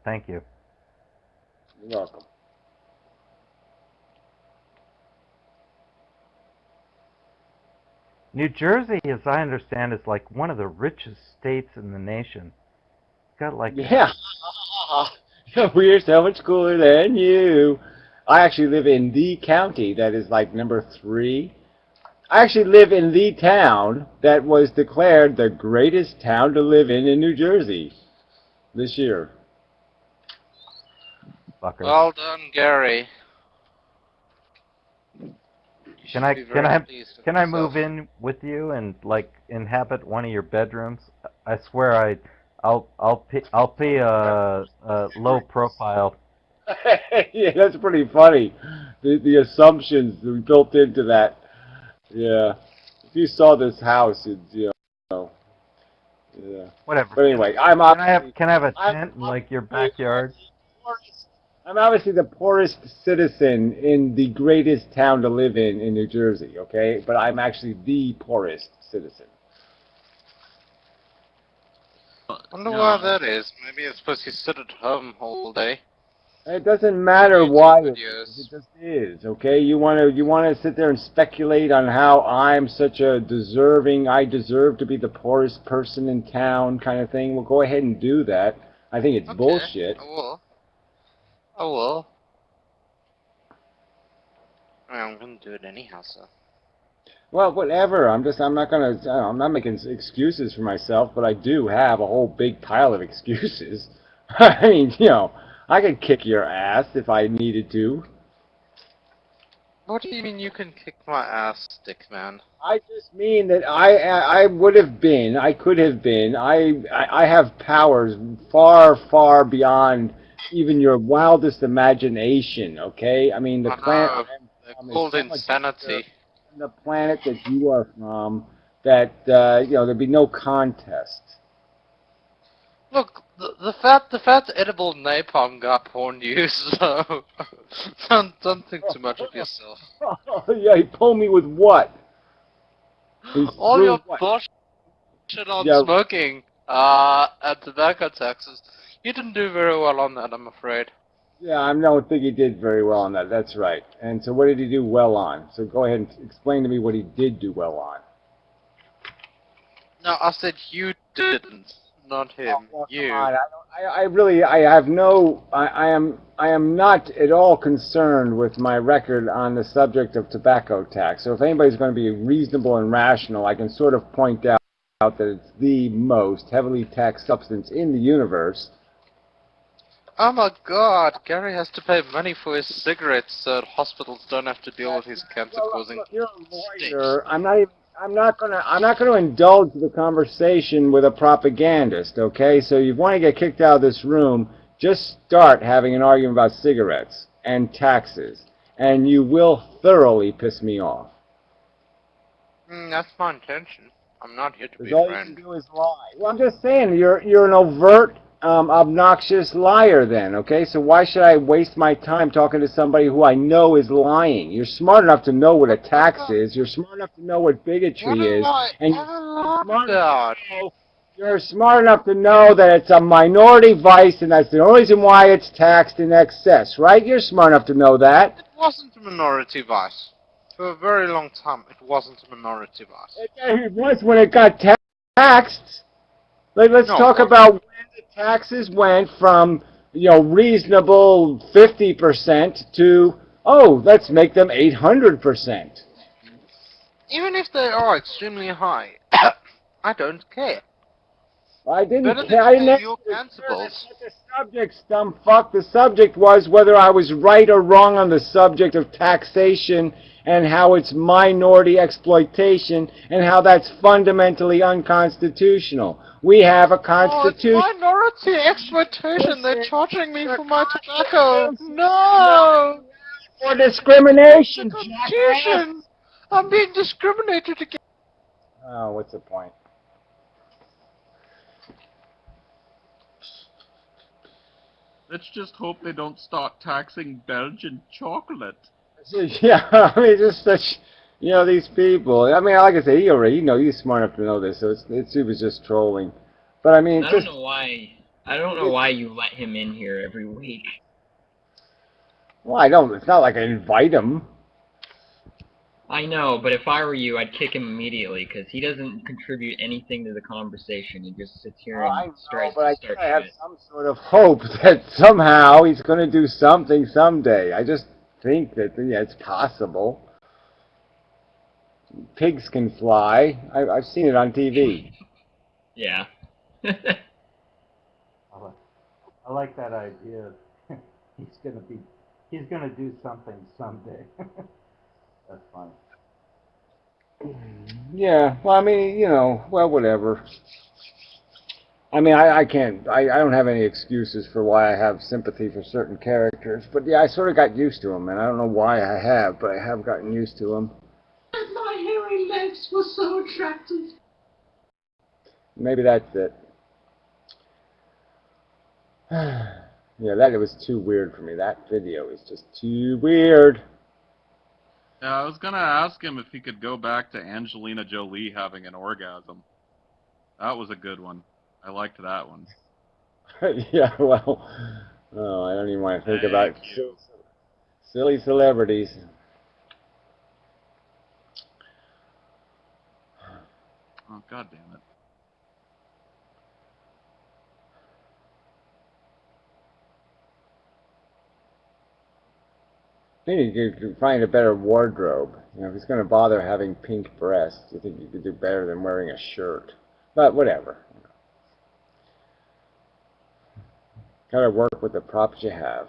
Thank you. You're welcome. New Jersey, as I understand, is like one of the richest states in the nation. It's got like Yeah. We're so much cooler than you. I actually live in the county that is like number 3. I actually live in the town that was declared the greatest town to live in New Jersey this year. fucker. Well done, Gary. You Can should I be can very I pleased with can I yourself. move in with you and like inhabit one of your bedrooms? I swear I'll be a low profile. Yeah, that's pretty funny. The assumptions that we built into that. Yeah. If you saw this house, you'd, know. Yeah. Whatever. But anyway, I'm Can I have obviously can I have a I'm tent in like your obviously backyard? the poorest. I'm obviously the poorest citizen in the greatest town to live in New Jersey. Okay, but I'm actually the poorest citizen. Wonder why that is. Maybe it's because you sit at home all day. It doesn't matter YouTube why it is. videos. It just is. Okay, you wanna sit there and speculate on how I'm such a I deserve to be the poorest person in town kind of thing. Well, go ahead and do that. I think it's Okay, bullshit. I will. I will. I'm gonna do it anyhow, so. Well, whatever. I'm not making excuses for myself, but I do have a whole big pile of excuses. I mean, I could kick your ass if I needed to. What do you mean you can kick my ass, stick man? I just mean that I would have been, I could have been, I have powers far, far beyond even your wildest imagination, okay? I mean, the I planet know. I'm They're from is called so much bigger insanity. than the planet that you are from that, there'd be no contest. Look, the fat edible napalm got porn you, so don't think too much of yourself. Yeah, he pulled me with what? He's All through your what? bullshit on Yeah, smoking, and tobacco taxes. You didn't do very well on that, I'm afraid. yeah, I don't think he did very well on that. That's right. And so what did he do well on? So go ahead and explain to me what he did do well on. No, I said you didn't, not Oh, him. well, come You. on. I really, I have no, I am not at all concerned with my record on the subject of tobacco tax. So if anybody's going to be reasonable and rational, I can sort of point out that it's the most heavily taxed substance in the universe. Oh my god, Gary has to pay money for his cigarettes so hospitals don't have to deal with his Well, cancer-causing look, you're a stink. lawyer. I'm not gonna indulge the conversation with a propagandist. Okay, so you want to get kicked out of this room, just start having an argument about cigarettes and taxes, and you will thoroughly piss me off. That's my intention. I'm not here to be Because a all you can friend. do is lie. Well, I'm just saying, you're an overt, obnoxious liar then, okay? So why should I waste my time talking to somebody who I know is lying? You're smart enough to know what a tax is. You're smart enough to know what What bigotry have is. I And ever lied about? you're smart enough to know that it's a minority vice and that's the only reason why it's taxed in excess, right? You're smart enough to know that. It wasn't a minority vice. For a very long time, it wasn't a minority vice. It was when it got taxed. Let's No, it talk wasn't. about when the taxes went from, reasonable 50% to, oh, let's make them 800%. Even if they are extremely high, I don't care. I didn't Better care. than I didn't paying ask your you to cancer care. That's bills. not the subject, fuck. The subject was whether I was right or wrong on the subject of taxation and how it's minority exploitation and how that's fundamentally unconstitutional. We have a Oh, it's constitution. minority exploitation. They're Listen, charging me the for my tobacco. Constitution is not No! for It's the discrimination, jackass. Constitution! I'm being discriminated against. Oh, what's the point? Let's just hope they don't start taxing Belgian chocolate. Yeah, I mean, just such, these people. I mean, like I say, he's smart enough to know this, so he was just trolling. But I mean, I don't just know why I don't know why you let him in here every week. Well, I don't. It's not like I invite him. I know, but if I were you, I'd kick him immediately, because he doesn't contribute anything to the conversation. He just sits here I and know, tries but to I start gotta have shit. some sort of hope that somehow he's going to do something someday. I just think that yeah, it's possible. Pigs can fly. I've seen it on TV. Yeah. I like that idea. he's gonna be, he's gonna do something someday. That's funny. Yeah, well, I mean, you know, well, whatever. I mean, I can't, I don't have any excuses for why I have sympathy for certain characters, but yeah, I sort of got used to them, and I don't know why I have, but I have gotten used to them. And my hairy legs were so attractive. Maybe that's it. Yeah, that it was too weird for me. That video is just too weird. Yeah, I was gonna ask him if he could go back to Angelina Jolie having an orgasm. That was a good one. I liked that one. Yeah, well, oh, I don't even want to think about Thank you. silly celebrities. Oh, god damn it. Maybe you could find a better wardrobe. You know, if he's going to bother having pink breasts, you think you could do better than wearing a shirt. But whatever. Gotta work with the props you have.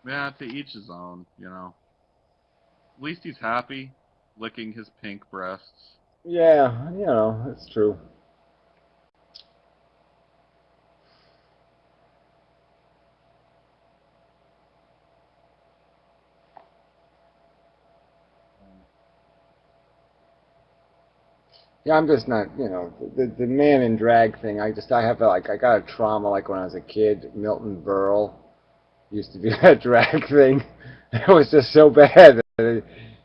Yeah, to each his own, you know. At least he's happy, licking his pink breasts. Yeah, you know, that's true. Yeah, I'm just not, you know, the man in drag thing. I have like I got a trauma like when I was a kid. Milton Berle used to be that drag thing. It was just so bad that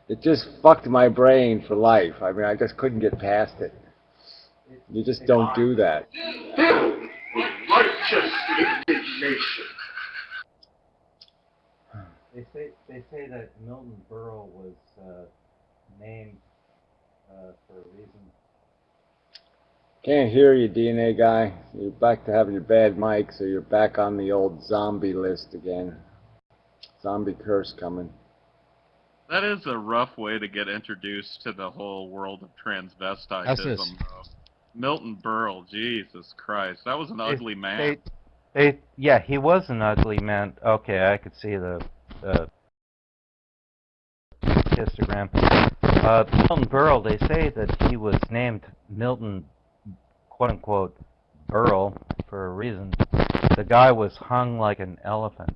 it just fucked my brain for life. I mean, I just couldn't get past it. You just don't do that. Righteous indignation. They say that Milton Berle was named for a reason. Can't hear you, DNA guy. You're back to having your bad mic, so you're back on the old zombie list again. Zombie curse coming. That is a rough way to get introduced to the whole world of transvestitism, though. Milton Berle, Jesus Christ. That was an ugly man. Yeah, he was an ugly man. Okay, I could see the histogram. Milton Berle, they say that he was named Milton, quote-unquote, Berle for a reason. The guy was hung like an elephant.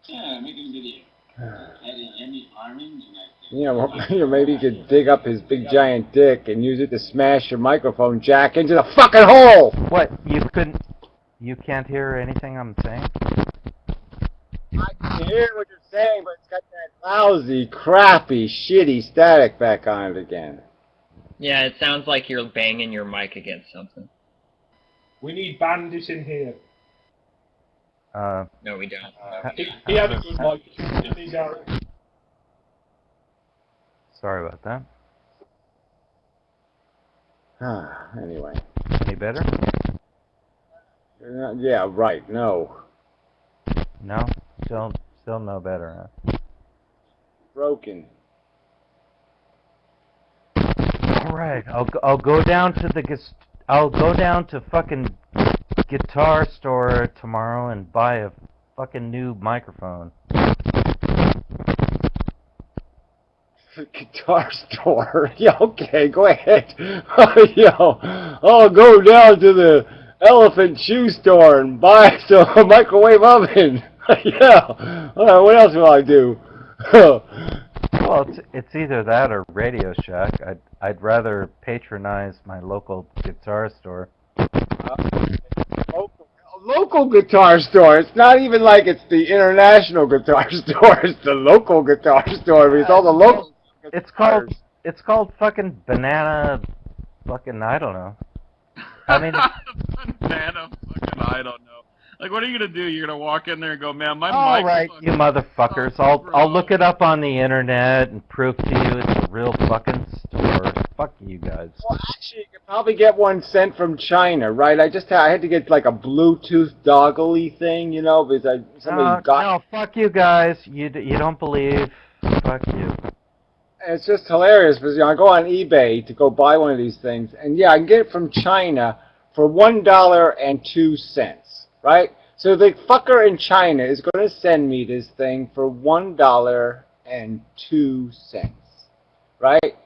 Yeah, making a video. Adding any orange You know, maybe you could dig up his big giant dick and use it to smash your microphone jack into the fucking hole! What? You can't hear anything I'm saying? I can hear what you're saying, but it's got that lousy, crappy, shitty static back on it again. Yeah, it sounds like you're banging your mic against something. We need Bandit in here. No, we don't. He had a good mic, didn't he, Gary? Sorry about that. Anyway. Any better? Yeah, right, no. No? Still no better, huh? Broken. Alright, I'll go down to fucking guitar store tomorrow and buy a fucking new microphone. Guitar store? Yeah, okay, go ahead. Yo, I'll go down to the elephant shoe store and buy a microwave oven. Yeah. Alright, what else will I do? Well, it's either that or Radio Shack. I'd rather patronize my local guitar store. local guitar store. It's not even like it's the international guitar store. It's the local guitar store. It's all the local guitars. It's called fucking banana. Fucking I don't know. I mean, Banana fucking I don't know. Like, what are you gonna do? You're gonna walk in there and go, man, my all mic right, fucking you motherfuckers. sucks, bro." I'll look it up on the internet and prove to you it's a real fucking store. Fuck you guys. Well, actually, you could probably get one sent from China, right? I had to get like a Bluetooth doggle-y thing, you know, because somebody got. No, fuck you guys. You don't believe. Fuck you. And it's just hilarious because I go on eBay to go buy one of these things, and yeah, I can get it from China for $1.02, right? So the fucker in China is going to send me this thing for $1.02, right?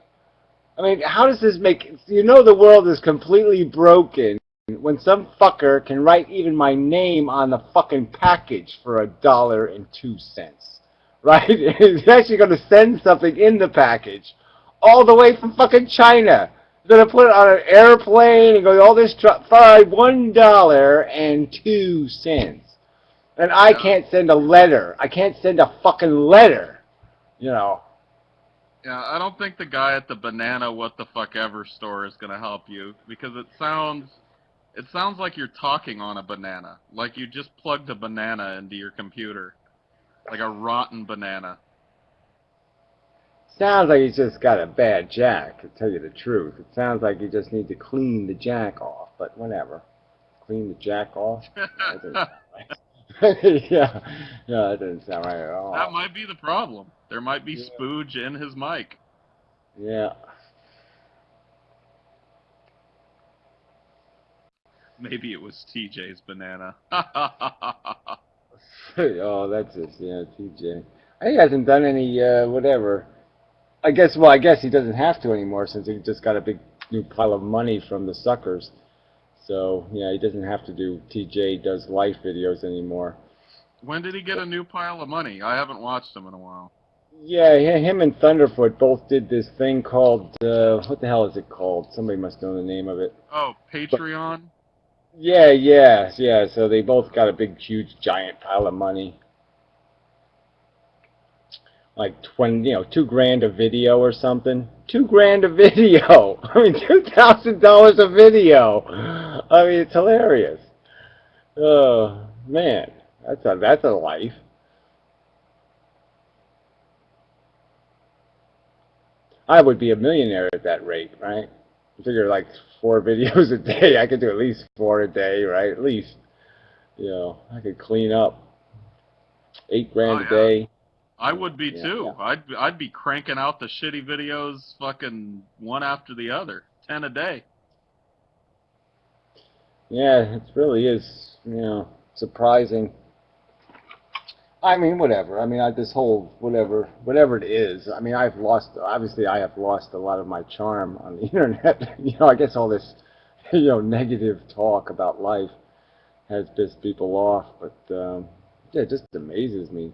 I mean, how does this make? You know, the world is completely broken when some fucker can write even my name on the fucking package for $1.02. Right? He's actually going to send something in the package all the way from fucking China. He's going to put it on an airplane and go all this for $1.02. And I can't send a letter. I can't send a fucking letter. You know. Yeah, I don't think the guy at the banana what the fuck ever store is gonna help you because it sounds like you're talking on a banana, like you just plugged a banana into your computer, like a rotten banana. Sounds like he's just got a bad jack, to tell you the truth. It sounds like you just need to clean the jack off, but whatever. Clean the jack off? That doesn't sound right. yeah, that doesn't sound right at all. That might be the problem. There might be spooge in his mic. Yeah. Maybe it was TJ's banana. Oh, that's just, yeah, TJ. He hasn't done any, whatever. I guess he doesn't have to anymore since he just got a big new pile of money from the suckers. So, yeah, he doesn't have to do TJ Does Life videos anymore. When did he get a new pile of money? I haven't watched him in a while. Yeah, him and Thunderfoot both did this thing called, what the hell is it called? Somebody must know the name of it. Oh, Patreon? Yeah, so they both got a big, huge, giant pile of money. Like $2,000 a video or something. $2,000 a video. I mean, $2,000 a video. I mean, it's hilarious. Oh man, that's a life. I would be a millionaire at that rate, right? I figure like 4 videos a day. I could do at least 4 a day, right? At least, I could clean up. $8,000 a day. I would be too. Yeah. I'd be cranking out the shitty videos fucking one after the other. 10 a day. Yeah, it really is, surprising. I mean, whatever. I mean, this whole whatever it is. I mean, obviously I have lost a lot of my charm on the internet. I guess all this, negative talk about life has pissed people off, but yeah, it just amazes me.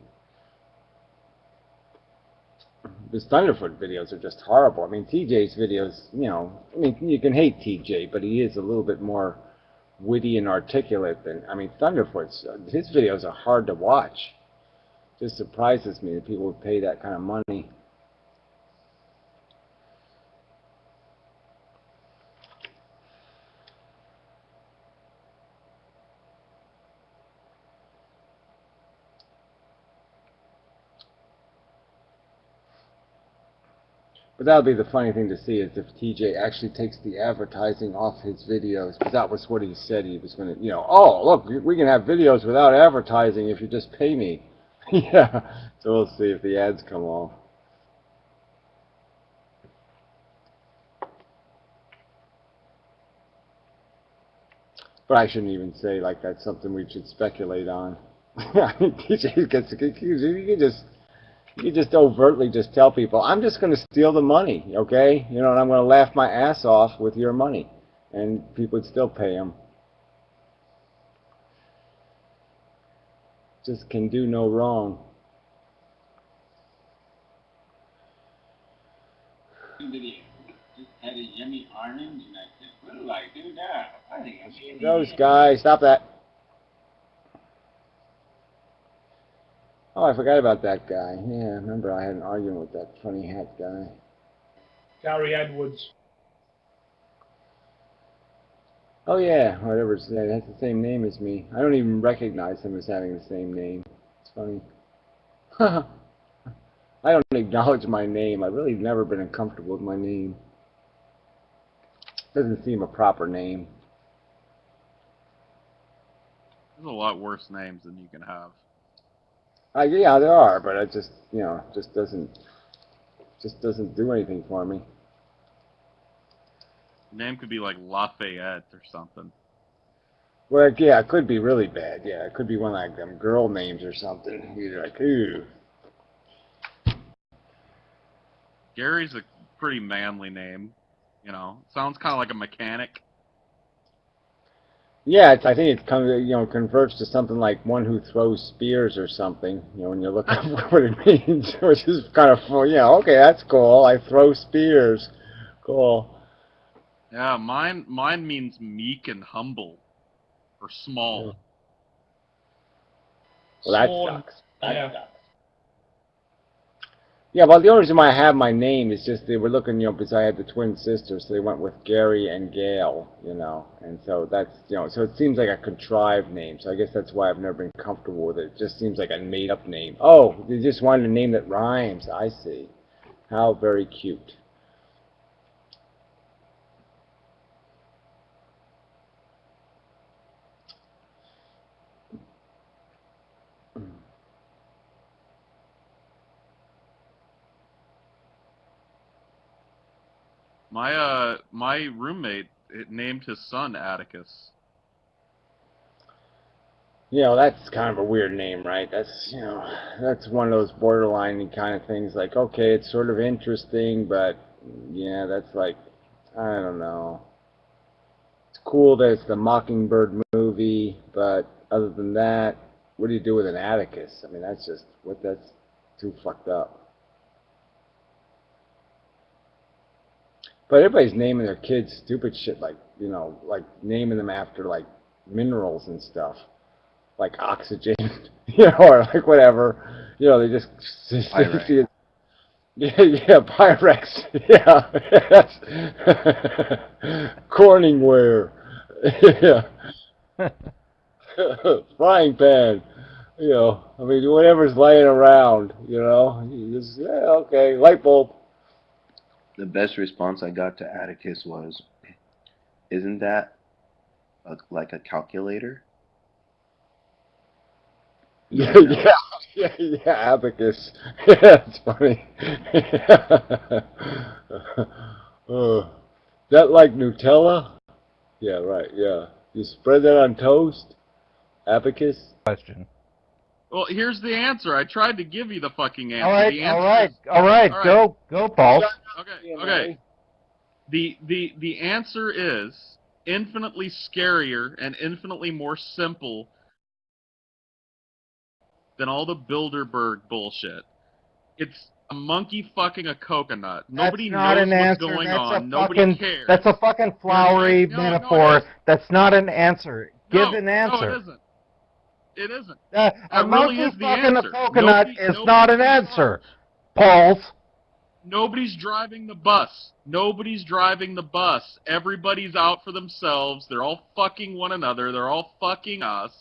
His Thunderfoot videos are just horrible. I mean, TJ's videos, I mean, you can hate TJ, but he is a little bit more witty and articulate than, I mean, Thunderfoot's, his videos are hard to watch. Just surprises me that people would pay that kind of money. But that would be the funny thing to see is if TJ actually takes the advertising off his videos. Because that was what he said he was going to, oh, look, we can have videos without advertising if you just pay me. Yeah, so we'll see if the ads come off. But I shouldn't even say like that's something we should speculate on. I mean, TJ gets, you can just overtly just tell people, I'm just going to steal the money, okay? And I'm going to laugh my ass off with your money. And people would still pay him. Just can do no wrong. Just had a yummy orange, and I said, what do I do now? I think I'm Those guys, stop that. Oh, I forgot about that guy. Yeah, remember I had an argument with that funny hat guy. Gary Edwards. Oh yeah, whatever his name. That's the same name as me. I don't even recognize him as having the same name. It's funny. I don't acknowledge my name. I've really never been uncomfortable with my name. Doesn't seem a proper name. There's a lot worse names than you can have. Yeah, there are, but it just, just doesn't do anything for me. Your name could be like Lafayette or something. Well, yeah, it could be really bad. Yeah, it could be one like them girl names or something. You're like, ooh. Gary's a pretty manly name. You know, sounds kind of like a mechanic. Yeah, I think it converts to something like one who throws spears or something. When you look up what it means, which is kind of fun. Okay, that's cool. I throw spears. Cool. Yeah, mine means meek and humble, or small. Well, that Small. sucks. Yeah. Yeah, well, the only reason why I have my name is just they were looking, because I had the twin sisters, so they went with Gary and Gail, and so that's, so it seems like a contrived name, so I guess that's why I've never been comfortable with it. It just seems like a made-up name. Oh, they just wanted a name that rhymes. I see. How very cute. My roommate named his son Atticus. That's kind of a weird name, right? That's, that's one of those borderline kind of things, like, okay, it's sort of interesting, but, yeah, that's like, I don't know. It's cool that it's the Mockingbird movie, but other than that, what do you do with an Atticus? I mean, that's just, that's too fucked up. But everybody's naming their kids stupid shit, like, like naming them after, like, minerals and stuff. Like oxygen, or like whatever. They just Pyrex. Yeah, Pyrex. Yeah, Corningware. Yeah, frying pan. I mean, whatever's laying around. You just okay, light bulb. The best response I got to Atticus was, "Isn't that like a calculator?" Yeah, abacus. Yeah, it's funny. That like Nutella? Yeah, right, yeah. You spread that on toast? Abacus? Question. Well, here's the answer. I tried to give you the fucking answer. All right, the answer all right. all right. Go, Paul. Okay. The answer is infinitely scarier and infinitely more simple than all the Bilderberg bullshit. It's a monkey fucking a coconut. Nobody knows what's going on. Nobody cares. That's a fucking flowery metaphor. That's not an answer. Give an answer. No, it isn't. It isn't. A really monkey is the fucking answer. a coconut is not an answer. Pauls. Nobody's driving the bus. Nobody's driving the bus. Everybody's out for themselves. They're all fucking one another. They're all fucking us.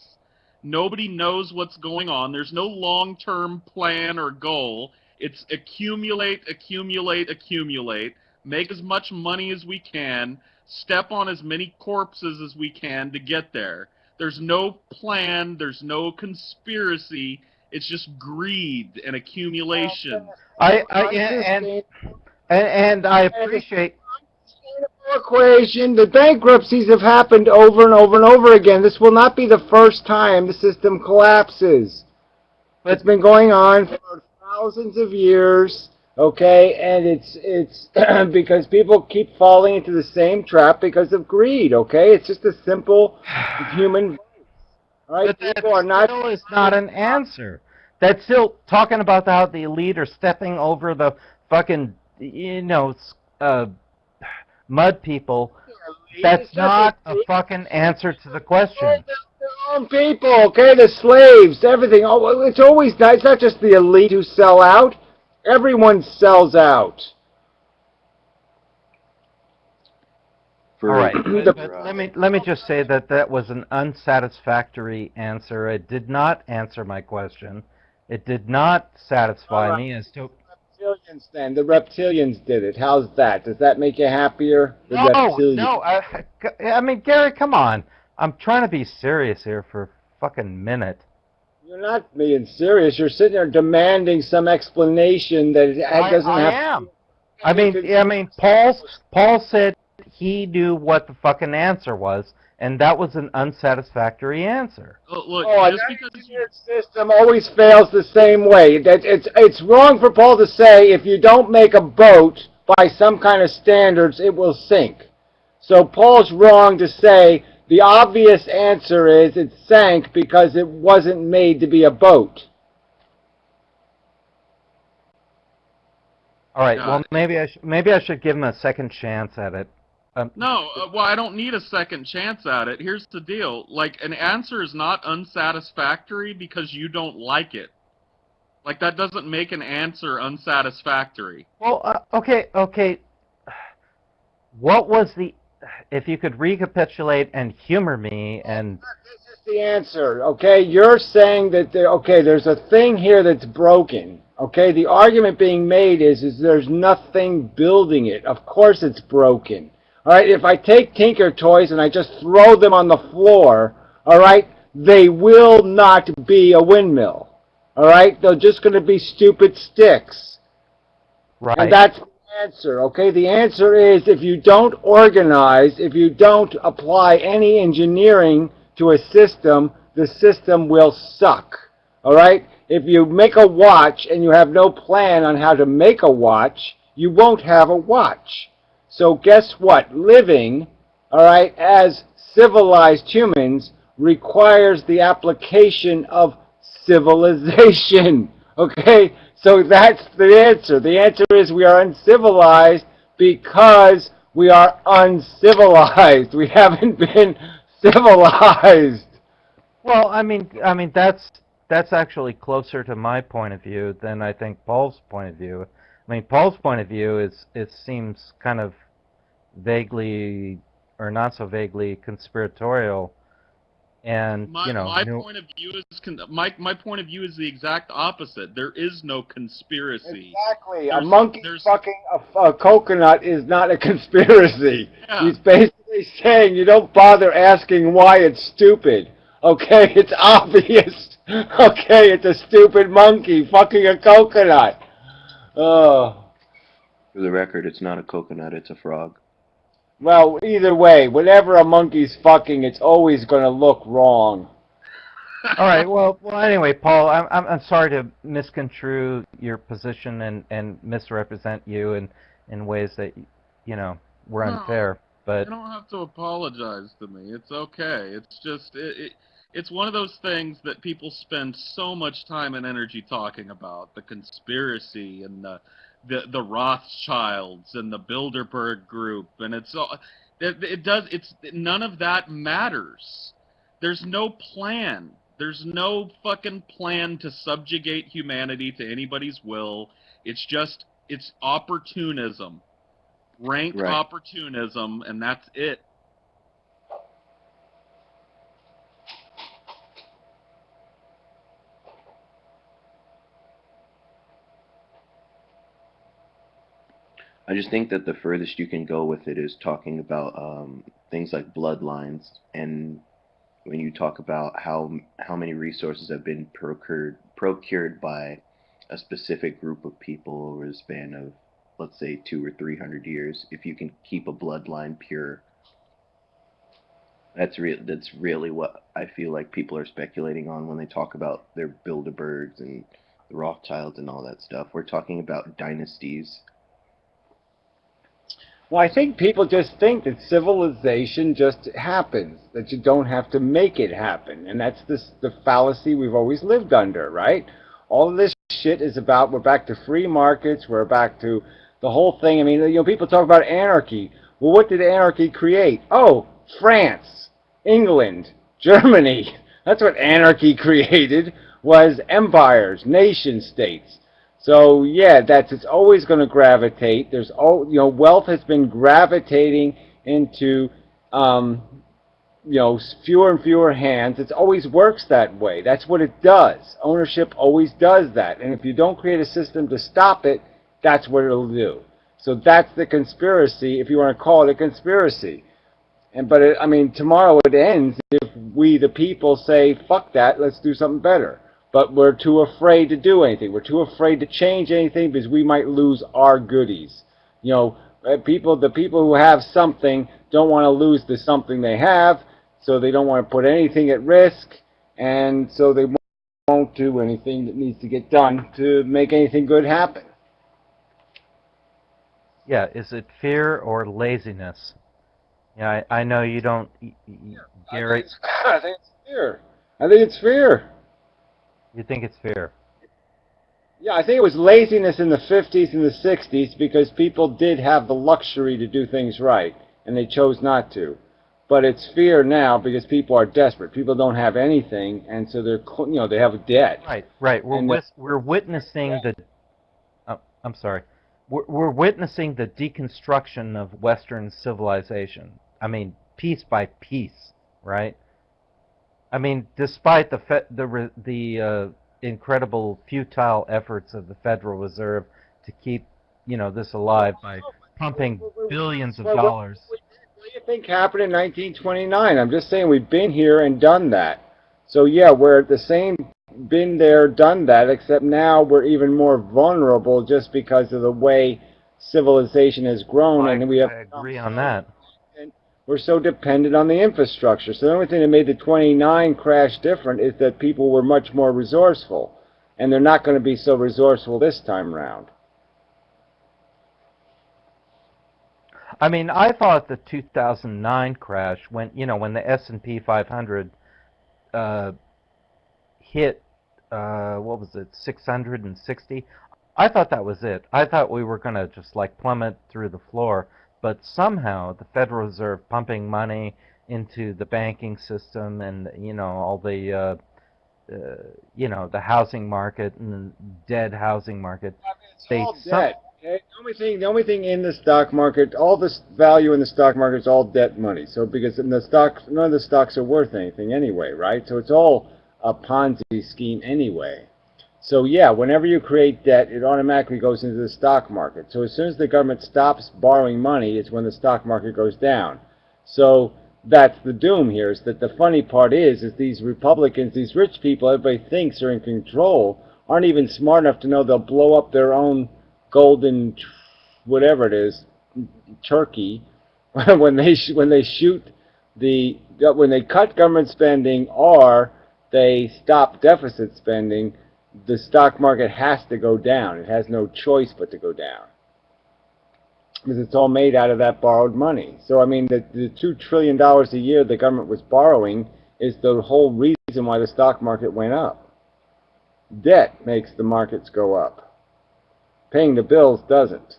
Nobody knows what's going on. There's no long-term plan or goal. It's accumulate, accumulate, accumulate. Make as much money as we can. Step on as many corpses as we can to get there. There's no plan. There's no conspiracy. It's just greed and accumulation. And I appreciate. Equation. The bankruptcies have happened over and over and over again. This will not be the first time the system collapses. But it's been going on for thousands of years. Okay, and it's because people keep falling into the same trap because of greed. Okay, it's just a simple human. Right? But that still is not an answer. That's still talking about how the elite are stepping over the fucking, mud people. That's not a fucking answer to the question. They're own people, okay? The slaves, everything. Oh, it's always not. It's not just the elite who sell out. Everyone sells out. All right, for, but let me just say that that was an unsatisfactory answer. It did not answer my question. It did not satisfy me as to. Reptilians, then. The reptilians did it. How's that? Does that make you happier? The No, reptilians. no. I mean, Gary, come on. I'm trying to be serious here for a fucking minute. You're not being serious. You're sitting there demanding some explanation that it doesn't I have. am. I mean, Paul said he knew what the fucking answer was, and that was an unsatisfactory answer. Look, Oh, just an because engineered system always fails the same way. It's wrong for Paul to say if you don't make a boat by some kind of standards, it will sink. So Paul's wrong to say the obvious answer is it sank because it wasn't made to be a boat. All right. Well, maybe I should give him a second chance at it. No, well, I don't need a second chance at it. Here's the deal. Like, an answer is not unsatisfactory because you don't like it. Like, that doesn't make an answer unsatisfactory. Well, okay. What was the... If you could recapitulate and humor me and... This is the answer, okay? You're saying that, there's a thing here that's broken. Okay, the argument being made is there's nothing building it. Of course it's broken. All right, if I take Tinker Toys and I just throw them on the floor, all right, they will not be a windmill. All right, they're just going to be stupid sticks. Right. And that's the answer, okay? The answer is if you don't organize, if you don't apply any engineering to a system, the system will suck. All right? If you make a watch and you have no plan on how to make a watch, you won't have a watch. So guess what? Living, all right, as civilized humans requires the application of civilization. Okay? So that's the answer. The answer is we are uncivilized because we are uncivilized. We haven't been civilized. Well, I mean that's actually closer to my point of view than I think Paul's point of view. I mean, Paul's point of view is it seems kind of vaguely or not so vaguely conspiratorial, and My point of view is my point of view is the exact opposite. There is no conspiracy. Exactly. A monkey fucking a coconut is not a conspiracy. Yeah. He's basically saying you don't bother asking why it's stupid. Okay, it's obvious. Okay, it's a stupid monkey fucking a coconut. Oh. For the record, it's not a coconut, it's a frog. Well, either way, whenever a monkey's fucking, it's always going to look wrong. All right. Well. Anyway, Paul, I'm sorry to misconstrue your position and misrepresent you in ways that were unfair. But you don't have to apologize to me. It's okay. It's just it's one of those things that people spend so much time and energy talking about, the conspiracy and the Rothschilds and the Bilderberg Group, and it's none of that matters. There's no plan. There's no fucking plan to subjugate humanity to anybody's will. It's opportunism. Rank opportunism, and that's it. I just think that the furthest you can go with it is talking about things like bloodlines, and when you talk about how many resources have been procured by a specific group of people over the span of, let's say, 200 or 300 years, if you can keep a bloodline pure. That's really what I feel like people are speculating on when they talk about their Bilderbergs and the Rothschilds and all that stuff. We're talking about dynasties. Well, I think people just think that civilization just happens, that you don't have to make it happen. And that's the fallacy we've always lived under, right? All of this shit is about, we're back to free markets, we're back to the whole thing. I mean, people talk about anarchy. Well, what did anarchy create? Oh, France, England, Germany, That's what anarchy created, was empires, nation states. So yeah, it's always going to gravitate. Wealth has been gravitating into fewer and fewer hands. It always works that way. That's what it does. Ownership always does that. And if you don't create a system to stop it, that's what it'll do. So that's the conspiracy, if you want to call it a conspiracy. I mean, tomorrow it ends if we, the people, say, fuck that, let's do something better. But we're too afraid to do anything. We're too afraid to change anything because we might lose our goodies. The people who have something don't want to lose the something they have, so they don't want to put anything at risk, and so they won't do anything that needs to get done to make anything good happen. Yeah, is it fear or laziness? Yeah, I know you don't, Gary. I think it's fear. I think it's fear. You think it's fear? Yeah, I think it was laziness in the 50s and the 60s because people did have the luxury to do things right, and they chose not to. But it's fear now because people are desperate. People don't have anything, and so they have debt. Right. We're witnessing the. I'm sorry. We're witnessing the deconstruction of Western civilization. I mean, piece by piece, right? I mean, despite the incredible futile efforts of the Federal Reserve to keep, this alive by pumping billions of dollars. What do you think happened in 1929? I'm just saying we've been here and done that. So yeah, we're the same, been there, done that, except now we're even more vulnerable just because of the way civilization has grown, and we have. I agree on that. And we're so dependent on the infrastructure. So the only thing that made the 29 crash different is that people were much more resourceful, and they're not going to be so resourceful this time around. I mean, I thought the 2009 crash, when the S&P 500 hit, what was it, 660? I thought that was it. I thought we were going to just like plummet through the floor, but somehow the Federal Reserve pumping money into the banking system and, all the, the housing market and the dead housing market. I mean, it's all debt. Okay? The only thing in the stock market, all this value in the stock market is all debt money. So because in the stocks, none of the stocks are worth anything anyway, right? So it's all a Ponzi scheme anyway. So yeah, whenever you create debt, it automatically goes into the stock market. So as soon as the government stops borrowing money, it's when the stock market goes down. So that's the doom here, is that the funny part is these Republicans, these rich people everybody thinks are in control, aren't even smart enough to know they'll blow up their own golden, whatever it is, turkey, when they when they cut government spending or they stop deficit spending, the stock market has to go down. It has no choice but to go down because it's all made out of that borrowed money. So I mean, the $2 trillion a year the government was borrowing is the whole reason why the stock market went up. Debt makes the markets go up. Paying the bills doesn't.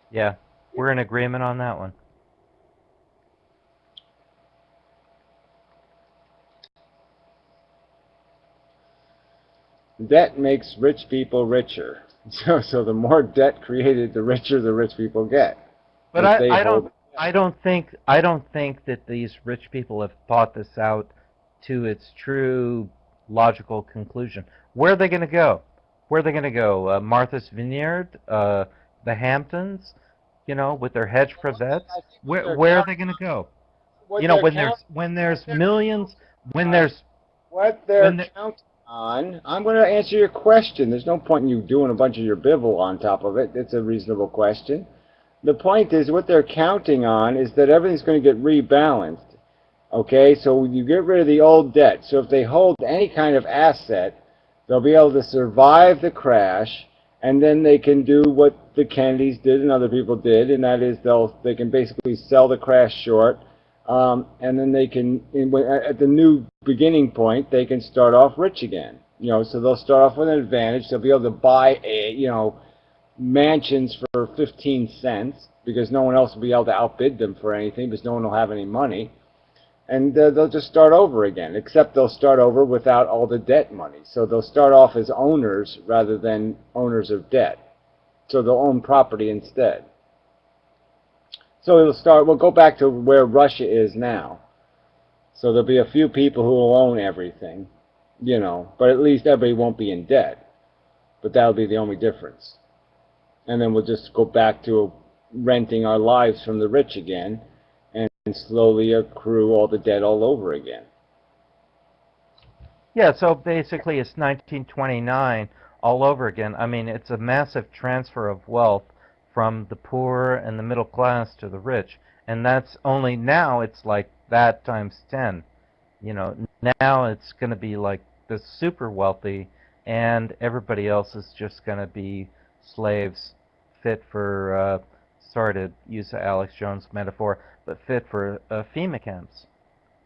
Yeah, we're in agreement on that one. Debt makes rich people richer. So the more debt created, the richer the rich people get. But I don't think that these rich people have thought this out to its true logical conclusion. Where are they going to go? Where are they going to go? Martha's Vineyard, the Hamptons, with their hedge vets. Where are they going to go? When there's millions, when there's what they're counting on. I'm going to answer your question. There's no point in you doing a bunch of your bibble on top of it. It's a reasonable question. The point is, what they're counting on is that everything's going to get rebalanced. Okay, so you get rid of the old debt. So if they hold any kind of asset, they'll be able to survive the crash, and then they can do what the Kennedys did and other people did, and that is they can basically sell the crash short, and then they can, at the new beginning point, they can start off rich again. So they'll start off with an advantage. They'll be able to buy mansions for 15 cents because no one else will be able to outbid them for anything because no one will have any money. And they'll just start over again, except they'll start over without all the debt money. So they'll start off as owners rather than owners of debt. So they'll own property instead. So we'll go back to where Russia is now. So there'll be a few people who will own everything, you know, but at least everybody won't be in debt. But that'll be the only difference. And then we'll just go back to renting our lives from the rich again and slowly accrue all the debt all over again. Yeah, so basically it's 1929 all over again. I mean, it's a massive transfer of wealth from the poor and the middle class to the rich. And that's only now it's like that times 10. You know, now it's going to be like the super wealthy, and everybody else is just going to be slaves fit for, sorry to use Alex Jones' metaphor, but fit for FEMA camps.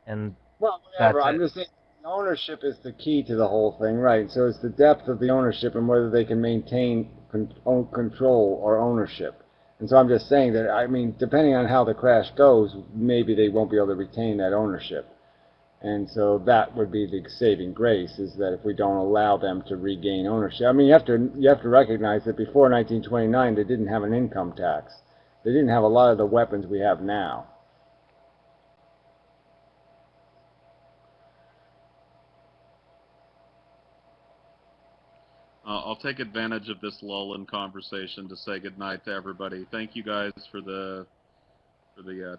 And well, whatever. that's I'm it. just saying ownership is the key to the whole thing, right? So it's the depth of the ownership and whether they can maintain control or ownership. And so I'm just saying that, I mean, depending on how the crash goes, maybe they won't be able to retain that ownership. And so that would be the saving grace, is that if we don't allow them to regain ownership. I mean, you have to recognize that before 1929, they didn't have an income tax. They didn't have a lot of the weapons we have now. I'll take advantage of this lull in conversation to say goodnight to everybody. Thank you guys for the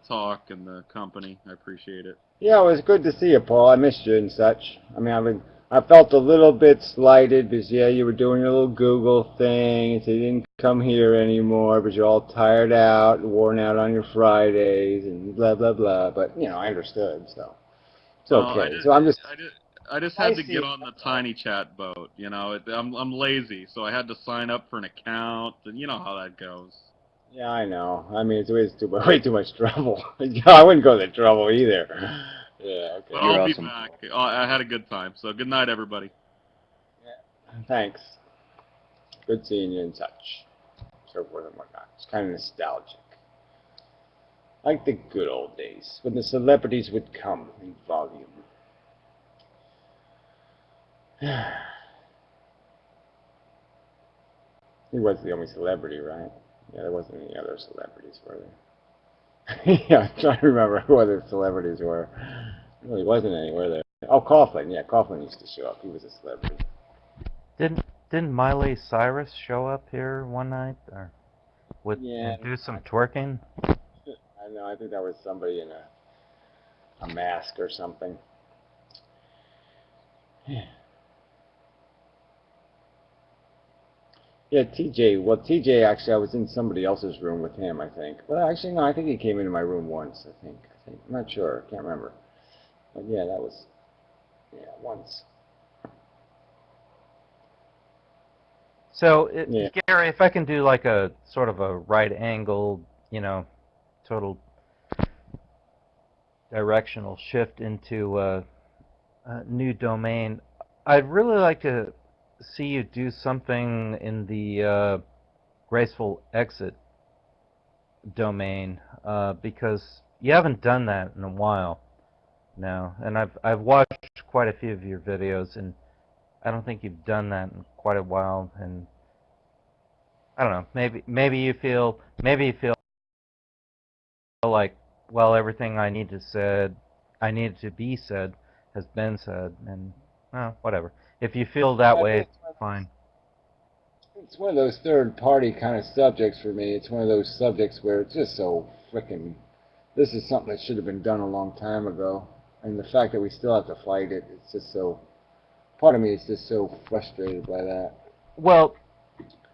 talk and the company. I appreciate it. Yeah, it was good to see you, Paul. I missed you and such. I mean, I felt a little bit slighted because, yeah, you were doing your little Google thing, so you didn't come here anymore, but you're all tired out and worn out on your Fridays and blah, blah, blah. But, you know, I understood, so it's okay. So I just had to get on the TinyChat boat. You know, I'm lazy, so I had to sign up for an account, and you know how that goes. Yeah, I know. I mean, it's way too much trouble. I wouldn't go to trouble either. Yeah, okay. But You're I'll be awesome. back. I had a good time. So good night, everybody. Yeah. Thanks. Good seeing you and such. So forth and whatnot. It's kind of nostalgic. Like the good old days, when the celebrities would come in volume. He was the only celebrity, right? Yeah, there wasn't any other celebrities, were there? Yeah, I'm trying to remember who other celebrities were. There really wasn't any, were there? Oh, Coughlin. Yeah, Coughlin used to show up. He was a celebrity. Didn't Miley Cyrus show up here one night, or Yeah, and do some twerking? I know. I think that was somebody in a mask or something. Yeah. Yeah, TJ. Well, TJ, actually, I was in somebody else's room with him, I think. Well, actually, no, I think he came into my room once, I think. I'm not sure. I can't remember. But yeah, that was, yeah, once. So, Yeah. Gary, if I can do like a sort of a right-angled, you know, total directional shift into a new domain, I'd really like to see you do something in the graceful exit domain, because you haven't done that in a while now, and I've watched quite a few of your videos, and I don't think you've done that in quite a while, and I don't know, maybe you feel like, well, everything I needed to be said has been said, and well, whatever. If you feel that way, fine. It's one of those third-party kind of subjects for me. It's one of those subjects where it's just so frickin'. This is something that should have been done a long time ago, and the fact that we still have to fight it, it's just so. Part of me is just so frustrated by that. Well,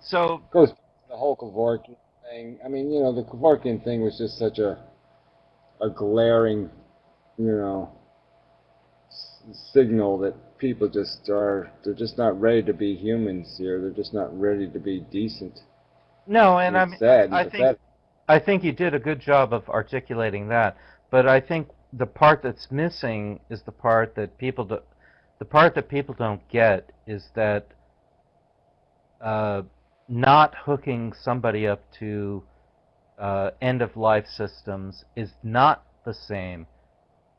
so It goes back to the whole Kevorkian thing. I mean, you know, the Kevorkian thing was just such a glaring, you know, signal that people they're just not ready to be humans here. They're just not ready to be decent. no, and And it's sad. I think you did a good job of articulating that, but I think the part that's missing is the part that people don't get is that not hooking somebody up to end-of-life systems is not the same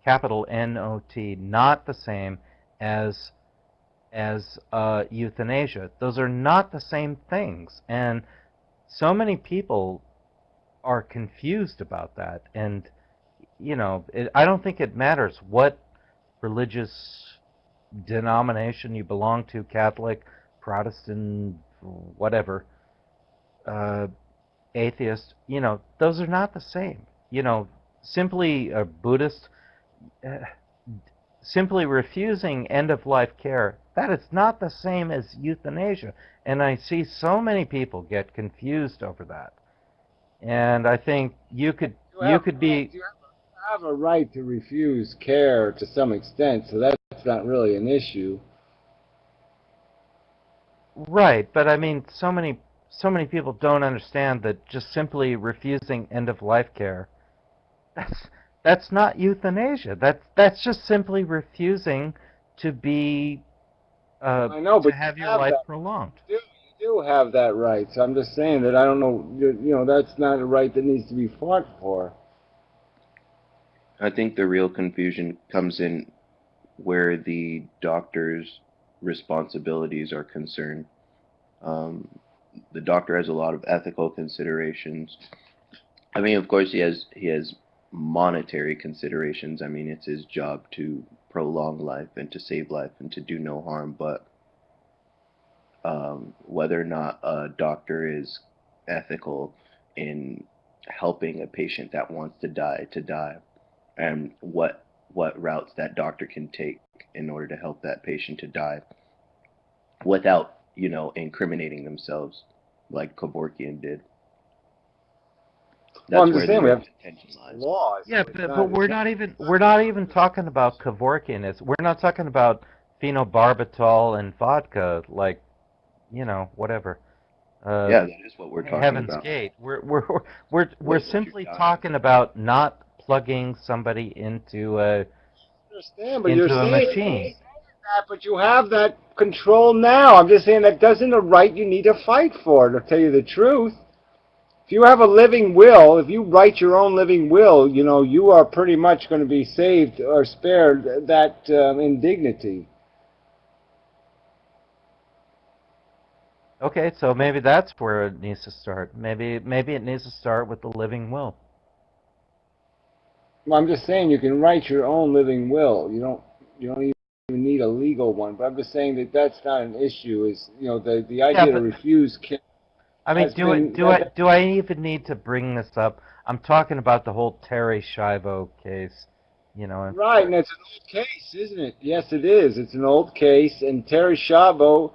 capital N-O-T, not the same as euthanasia. Those are not the same things, and so many people are confused about that. And I don't think it matters what religious denomination you belong to, Catholic, Protestant, whatever, atheist. Those are not the same. Simply a Buddhist. Uh, Simply refusing end-of-life care, that is not the same as euthanasia. And I see so many people get confused over that. And I think you could be You have a right to refuse care to some extent, so that's not really an issue. right, but I mean, so many people don't understand that just simply refusing end-of-life care, that's that's not euthanasia. That's just simply refusing to be I know, to but have you your have life that. prolonged. You do have that right. So I'm just saying that I don't know. That's not a right that needs to be fought for. I think the real confusion comes in where the doctor's responsibilities are concerned. Um, the doctor has a lot of ethical considerations. I mean, of course, he has monetary considerations. I mean, it's his job to prolong life and to save life and to do no harm. But whether or not a doctor is ethical in helping a patient that wants to die, and what routes that doctor can take in order to help that patient to die without, incriminating themselves like Kevorkian did. Well, That's I'm just where the saying we real have contention lies. laws. Yeah, So it's but not. we're not even talking about Kevorkian. We're not talking about phenobarbital and vodka, like whatever. Yeah, that is what we're talking Heaven's about. Gate. We're What you're simply dying. talking about not plugging somebody into I understand, but you're a saying machine. that, but you have that control now. I'm just saying that doesn't a right you need to fight for. To tell you the truth, if you have a living will, if you write your own living will, you are pretty much going to be saved or spared that indignity. Okay, so maybe that's where it needs to start. Maybe it needs to start with the living will. Well, I'm just saying you can write your own living will. You don't even need a legal one. But I'm just saying that that's not an issue. Is the Yeah, idea to but refuse care I mean, has been do I even need to bring this up? I'm talking about the whole Terry Schiavo case, right, and it's an old case, isn't it? Yes, it is. It's an old case, and Terry Schiavo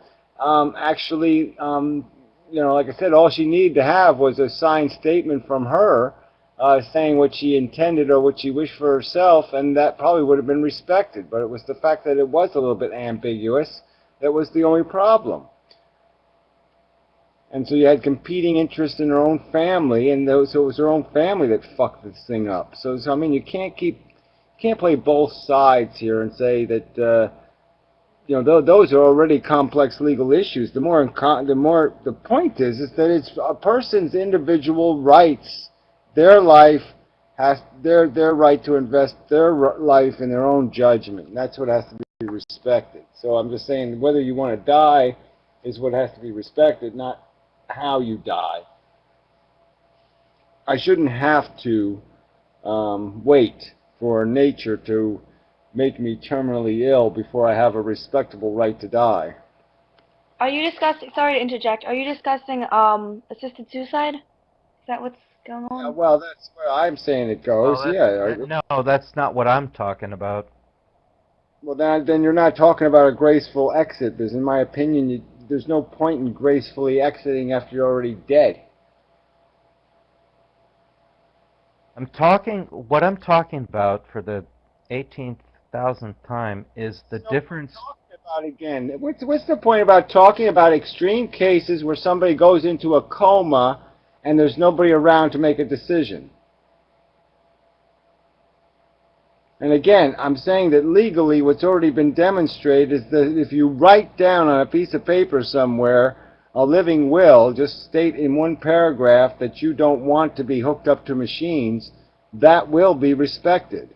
actually, like I said, all she needed to have was a signed statement from her saying what she intended or what she wished for herself, and that probably would have been respected. But it was the fact that it was a little bit ambiguous that was the only problem. And so you had competing interests in her own family, and so it was her own family that fucked this thing up. So I mean, you can't play both sides here and say that those are already complex legal issues. The point is that it's a person's individual rights, their life has their right to invest their life in their own judgment. And that's what has to be respected. So I'm just saying whether you want to die is what has to be respected, not how you die. I shouldn't have to wait for nature to make me terminally ill before I have a respectable right to die. Are you discussing, sorry to interject, are you discussing assisted suicide? Is that what's going Yeah, on? well, that's where I'm saying it goes. well, Yeah. no, that's not what I'm talking about. Well, then you're not talking about a graceful exit. Because in my opinion, there's no point in gracefully exiting after you're already dead. What I'm talking about for the 18,000th time is the difference. Talking about again. What's the point about talking about extreme cases where somebody goes into a coma and there's nobody around to make a decision? And again, I'm saying that legally what's already been demonstrated is that if you write down on a piece of paper somewhere a living will, just state in one paragraph that you don't want to be hooked up to machines, that will be respected.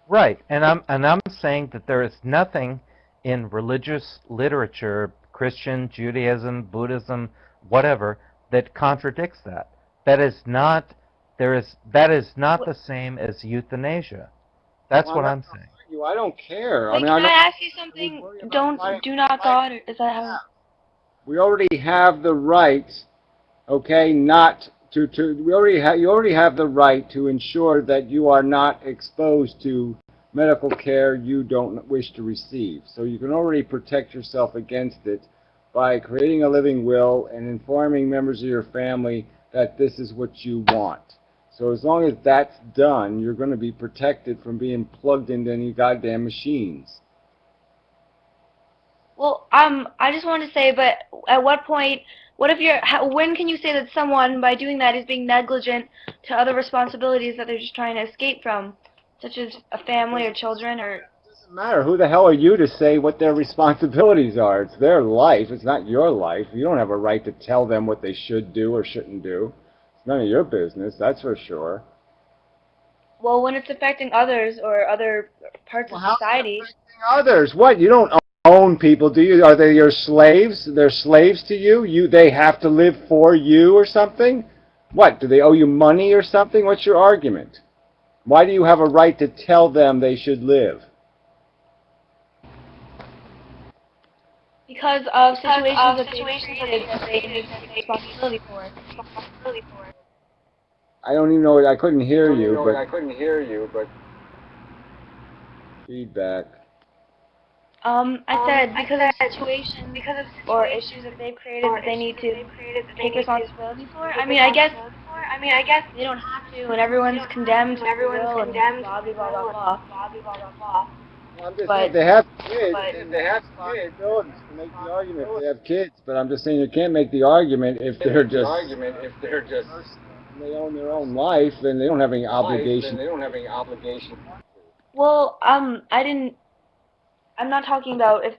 Right, and I'm saying that there is nothing in religious literature, Christian, Judaism, Buddhism, whatever, that contradicts that. That is not that is not the same as euthanasia. That's Well, I'm what not I'm gonna saying. argue. I don't care. I Wait, mean, can I'm I not ask you really something? worried about Don't, fighting do not life. God, or is that how? We already have the right, okay, not we already have, you already have the right to ensure that you are not exposed to medical care you don't wish to receive. So you can already protect yourself against it by creating a living will and informing members of your family that this is what you want. So as long as that's done, you're going to be protected from being plugged into any goddamn machines. Well, I just want to say, but at what point, what if you're, when can you say that someone, by doing that, is being negligent to other responsibilities that they're just trying to escape from, such as a family or children or... Doesn't matter. Who the hell are you to say what their responsibilities are? It's their life. It's not your life. You don't have a right to tell them what they should do or shouldn't do. It's none of your business, that's for sure. Well, when it's affecting others or other parts Well, of how's it society, affecting others? What? You don't own people, do you? Are they your slaves? They're slaves to you? They have to live for you or something? What? Do they owe you money or something? What's your argument? Why do you have a right to tell them they should live? because of situations that they've created that they need to take responsibility for. I don't even know. I couldn't hear you, but feedback. I said because of situations or issues that they've created that they need to take responsibility for. I mean, I guess they don't have to, and everyone's condemned to free will and blah blah blah blah blah. Well, I'm just saying if But they have kids, they have responsibilities to make the argument if they have kids. But I'm just saying you can't make the argument if they're just and they own their own life, then they don't have any obligation. well, I'm not talking about if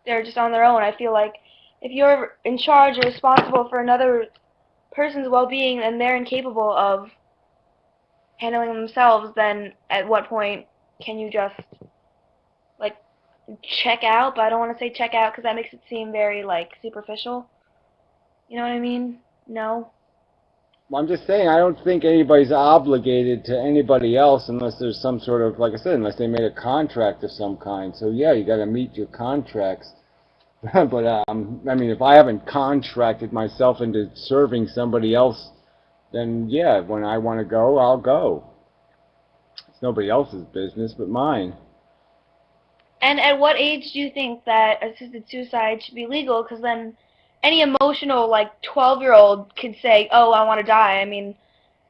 they're just on their own. I feel like if you're in charge or responsible for another person's well-being and they're incapable of handling themselves, then at what point can you just like check out? But I don't want to say check out because that makes it seem very like superficial. You know what I mean? No. Well, I'm just saying I don't think anybody's obligated to anybody else unless there's some sort of, like I said, unless they made a contract of some kind. So yeah, you got to meet your contracts. But I mean, if I haven't contracted myself into serving somebody else, then yeah, when I want to go, I'll go. It's nobody else's business but mine. And at what age do you think that assisted suicide should be legal? Because then any emotional, like, 12-year-old could say, oh, I want to die. I mean,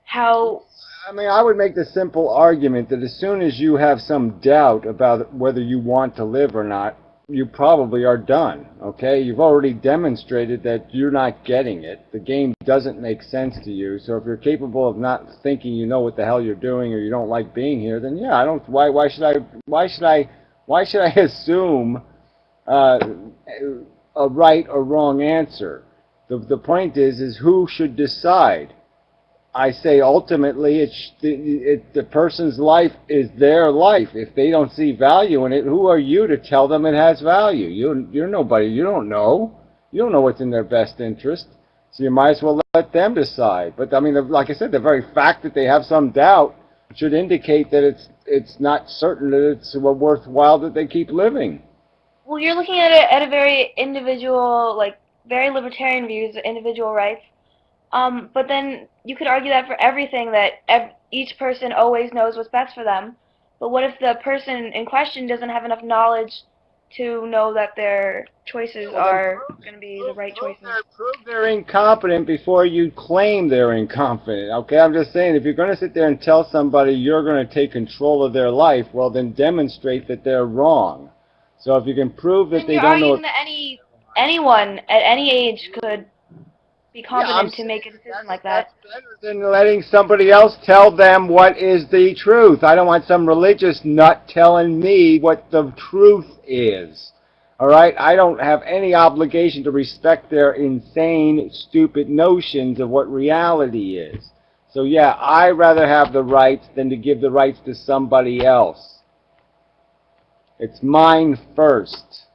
how... I mean, I would make the simple argument that as soon as you have some doubt about whether you want to live or not, you probably are done, okay? You've already demonstrated that you're not getting it. The game doesn't make sense to you. So if you're capable of not thinking you know what the hell you're doing or you don't like being here, then yeah, I don't, why should I assume uh, a right or wrong answer? The point is who should decide? I say ultimately the person's life is their life. If they don't see value in it, who are you to tell them it has value? You're nobody. You don't know. You don't know what's in their best interest. So you might as well let them decide. But I mean, like I said, the very fact that they have some doubt should indicate that it's not certain that it's worthwhile that they keep living. Well, you're looking at it at a very individual, like, very libertarian views of individual rights. But then you could argue that for everything, that each person always knows what's best for them. But what if the person in question doesn't have enough knowledge to know that their choices are going to be the right choices? Prove they're incompetent before you claim they're incompetent. Okay, I'm just saying, if you're going to sit there and tell somebody you're going to take control of their life, well, then demonstrate that they're wrong. So if you can prove that they don't know... You're arguing that anyone at any age could be competent to make a decision like that. That's better than letting somebody else tell them what is the truth. I don't want some religious nut telling me what the truth is. All right? I don't have any obligation to respect their insane, stupid notions of what reality is. So yeah, I'd rather have the rights than to give the rights to somebody else. It's mine first.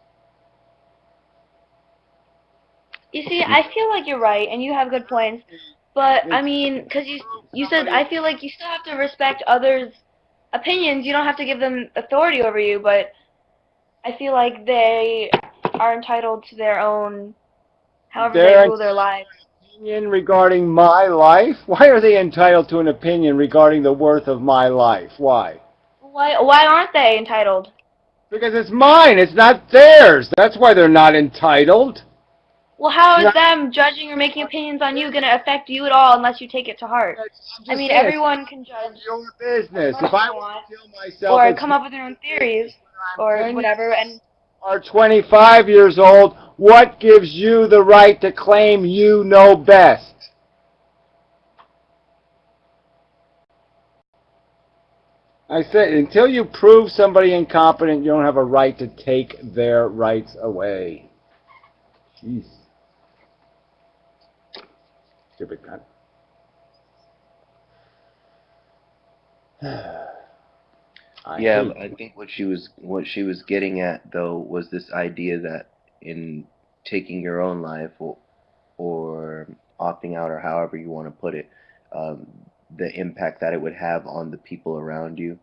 You see, I feel like you're right, and you have good points. But I mean, because you said I feel like you still have to respect others' opinions. You don't have to give them authority over you, but I feel like they are entitled to their own, however they Their rule their lives. opinion regarding my life? Why are they entitled to an opinion regarding the worth of my life? Why? Why aren't they entitled? Because it's mine. It's not theirs. That's why they're not entitled. Well, how is Now, them judging or making opinions on you going to affect you at all unless you take it to heart? I'm I just mean, saying, it's everyone can judge your business. whatever If I they want want, to kill myself, or it's come up with their own theories, I'm or 10 whatever, and or 25 years old. What gives you the right to claim you know best? I said, until you prove somebody incompetent, you don't have a right to take their rights away. Jeez. Stupid cunt. Yeah, I think what she was getting at though was this idea that in taking your own life or opting out or however you want to put it, um, the impact that it would have on the people around you.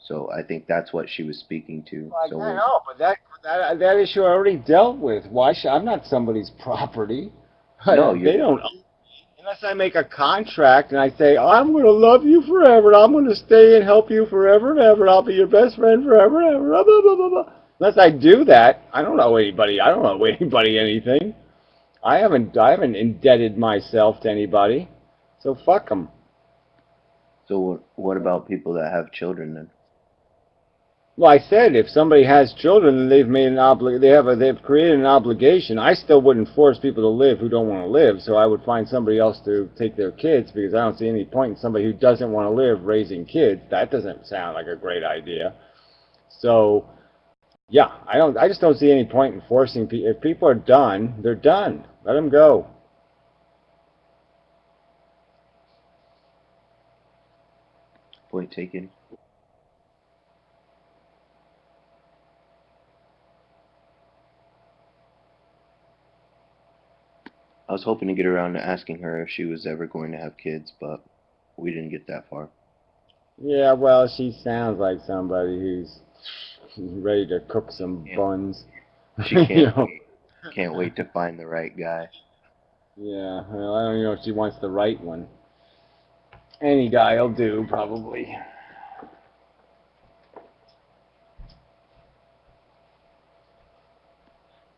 So I think that's what she was speaking to. I So know, but that issue I already dealt with. Why should I'm not somebody's property? no, They don't. Unless I make a contract and I say, I'm going to love you forever, and I'm going to stay and help you forever and ever, and I'll be your best friend forever and ever, blah, blah, blah, blah, blah. Unless I do that, I don't owe anybody. I don't owe anybody anything. I haven't indebted myself to anybody. So fuck them. So what about people that have children then? Well, I said if somebody has children and they've made an they've created an obligation. I still wouldn't force people to live who don't want to live. So I would find somebody else to take their kids because I don't see any point in somebody who doesn't want to live raising kids. That doesn't sound like a great idea. So yeah, I just don't see any point in forcing people. If people are done, they're done. Let them go. Point taken. I was hoping to get around to asking her if she was ever going to have kids, but we didn't get that far. Yeah, well, she sounds like somebody who's ready to cook some buns. She can't You know? can't wait to find the right guy. Yeah, well, I don't even know if she wants the right one. Any guy will do, probably.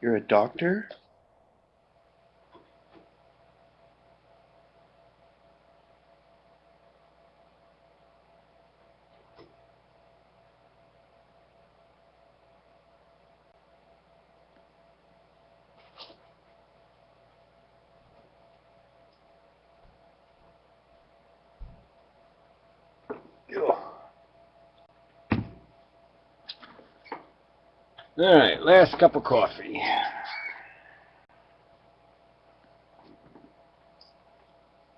You're a doctor? Alright, last cup of coffee.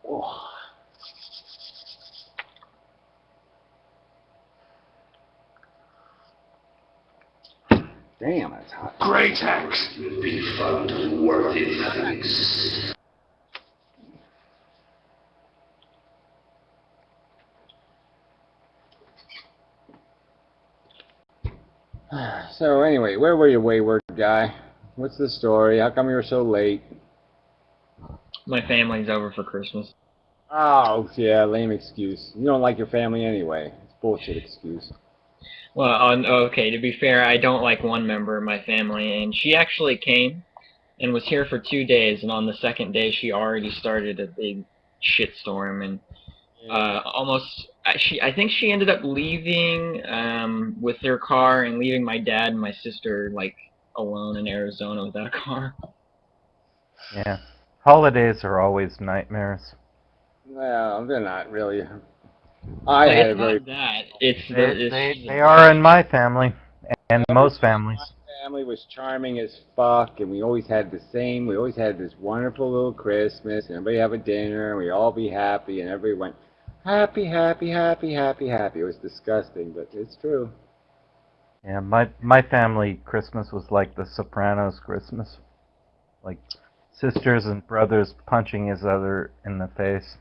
Oh. Damn, it's hot. Great act. Be found worthy thanks. So anyway, where were you, wayward guy? What's the story? How come you were so late? My family's over for Christmas. Oh, yeah, lame excuse. You don't like your family anyway. It's a bullshit excuse. Well, okay, to be fair, I don't like one member of my family, and she actually came and was here for 2 days, and on the second day she already started a big shitstorm, and I think she ended up leaving with her car and leaving my dad and my sister, like, alone in Arizona without a car. Yeah. Holidays are always nightmares. Well, they're not really. I had a very. Not that. It's They are in my family and most families. family was charming as fuck, and we always had this wonderful little Christmas, and everybody have a dinner, and we all be happy, and everybody went, happy, happy, happy, happy, happy. It was disgusting, but it's true. Yeah, my family Christmas was like the Sopranos Christmas. Like sisters and brothers punching each other in the face.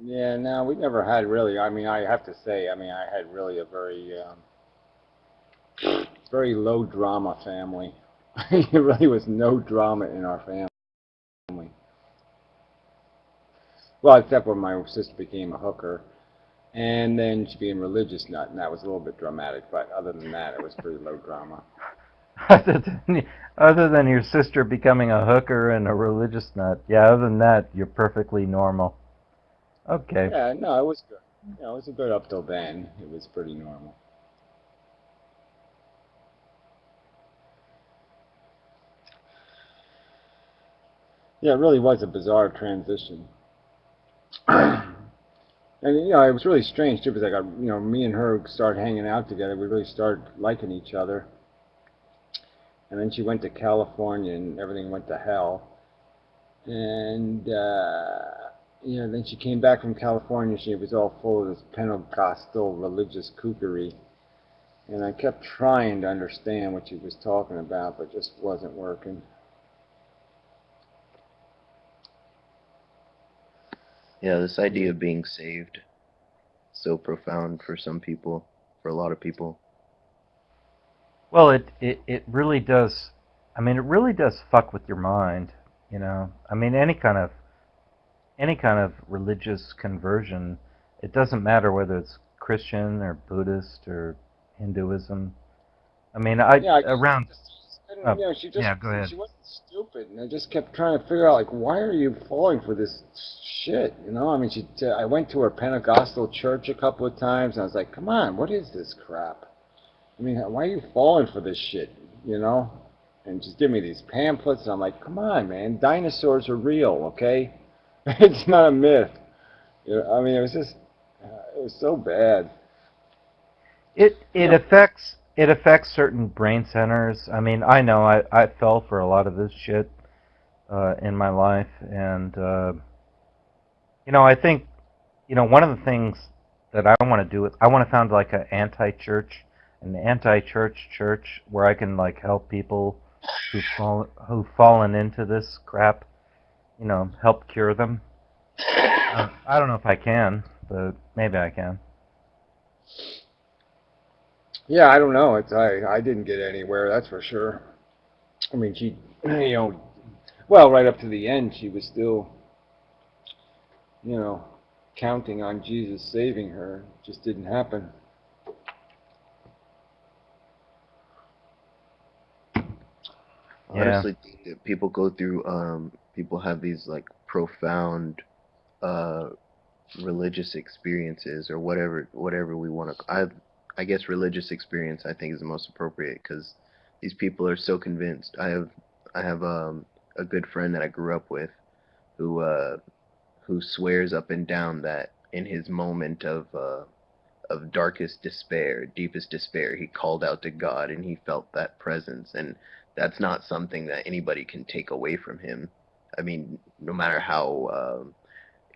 Yeah, no, we never had really, I mean, I have to say, I mean, I had really a very low drama family. There really was no drama in our family. Well, except when my sister became a hooker, and then she became a religious nut, and that was a little bit dramatic, but other than that, it was pretty low drama. Other than your sister becoming a hooker and a religious nut, yeah, other than that, you're perfectly normal. Okay. Yeah, no, it was good. You know, it was good up till then. It was pretty normal. Yeah, it really was a bizarre transition. And, you know, it was really strange, too, because I got, you know, me and her started hanging out together. We really started liking each other. And then she went to California, and everything went to hell. And, you know, then she came back from California. She was all full of this Pentecostal religious kookery. And I kept trying to understand what she was talking about, but just wasn't working. Yeah, this idea of being saved, so profound for some people, for a lot of people. Well, it really does. I mean, it really does fuck with your mind. You know, I mean, any kind of religious conversion. It doesn't matter whether it's Christian or Buddhist or Hinduism. I mean, Yeah, around. you know, she Yeah, go ahead. she wasn't stupid, and I just kept trying to figure out, like, why are you falling for this shit? You know, I mean, I went to her Pentecostal church a couple of times, and I was like, come on, what is this crap? I mean, why are you falling for this shit? You know, and just give me these pamphlets, and I'm like, come on, man, dinosaurs are real, okay? It's not a myth. You know, I mean, it was just, it was so bad. It affects certain brain centers. I mean, I know I fell for a lot of this shit in my life, and you know, I think, you know, one of the things that I want to do is I want to found like an anti-church church where I can like help people who've fallen into this crap, you know, help cure them. I don't know if I can, but maybe I can. Yeah, I don't know. I didn't get anywhere, that's for sure. I mean, she, you know, well, right up to the end, she was still, you know, counting on Jesus saving her. It just didn't happen. I honestly think that people go through, people have these like profound uh, religious experiences or whatever we want to. I guess religious experience I think is the most appropriate because these people are so convinced. I have a good friend that I grew up with who who swears up and down that in his moment of darkest despair, deepest despair, he called out to God and he felt that presence. And that's not something that anybody can take away from him. I mean, no matter how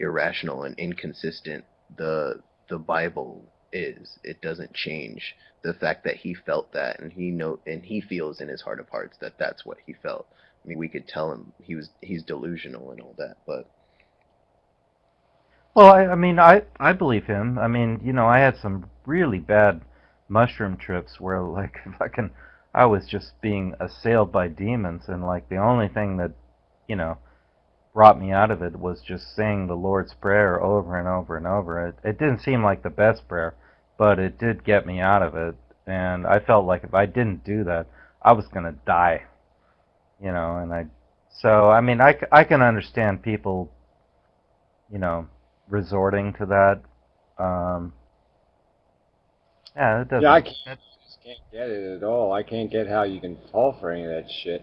irrational and inconsistent the Bible is, it doesn't change the fact that he felt that, and he feels in his heart of hearts that that's what he felt. I mean, we could tell him he's delusional and all that, but Well, I mean, I believe him. I mean, you know, I had some really bad mushroom trips where, like, fucking, I was just being assailed by demons, and, like, the only thing that, you know, brought me out of it was just saying the Lord's Prayer over and over and over. It didn't seem like the best prayer, but it did get me out of it, and I felt like if I didn't do that, I was gonna die, you know, so, I mean, I can understand people, you know, resorting to that. Um, yeah, it Yeah, doesn't. just can't get it at all. I can't get how you can fall for any of that shit.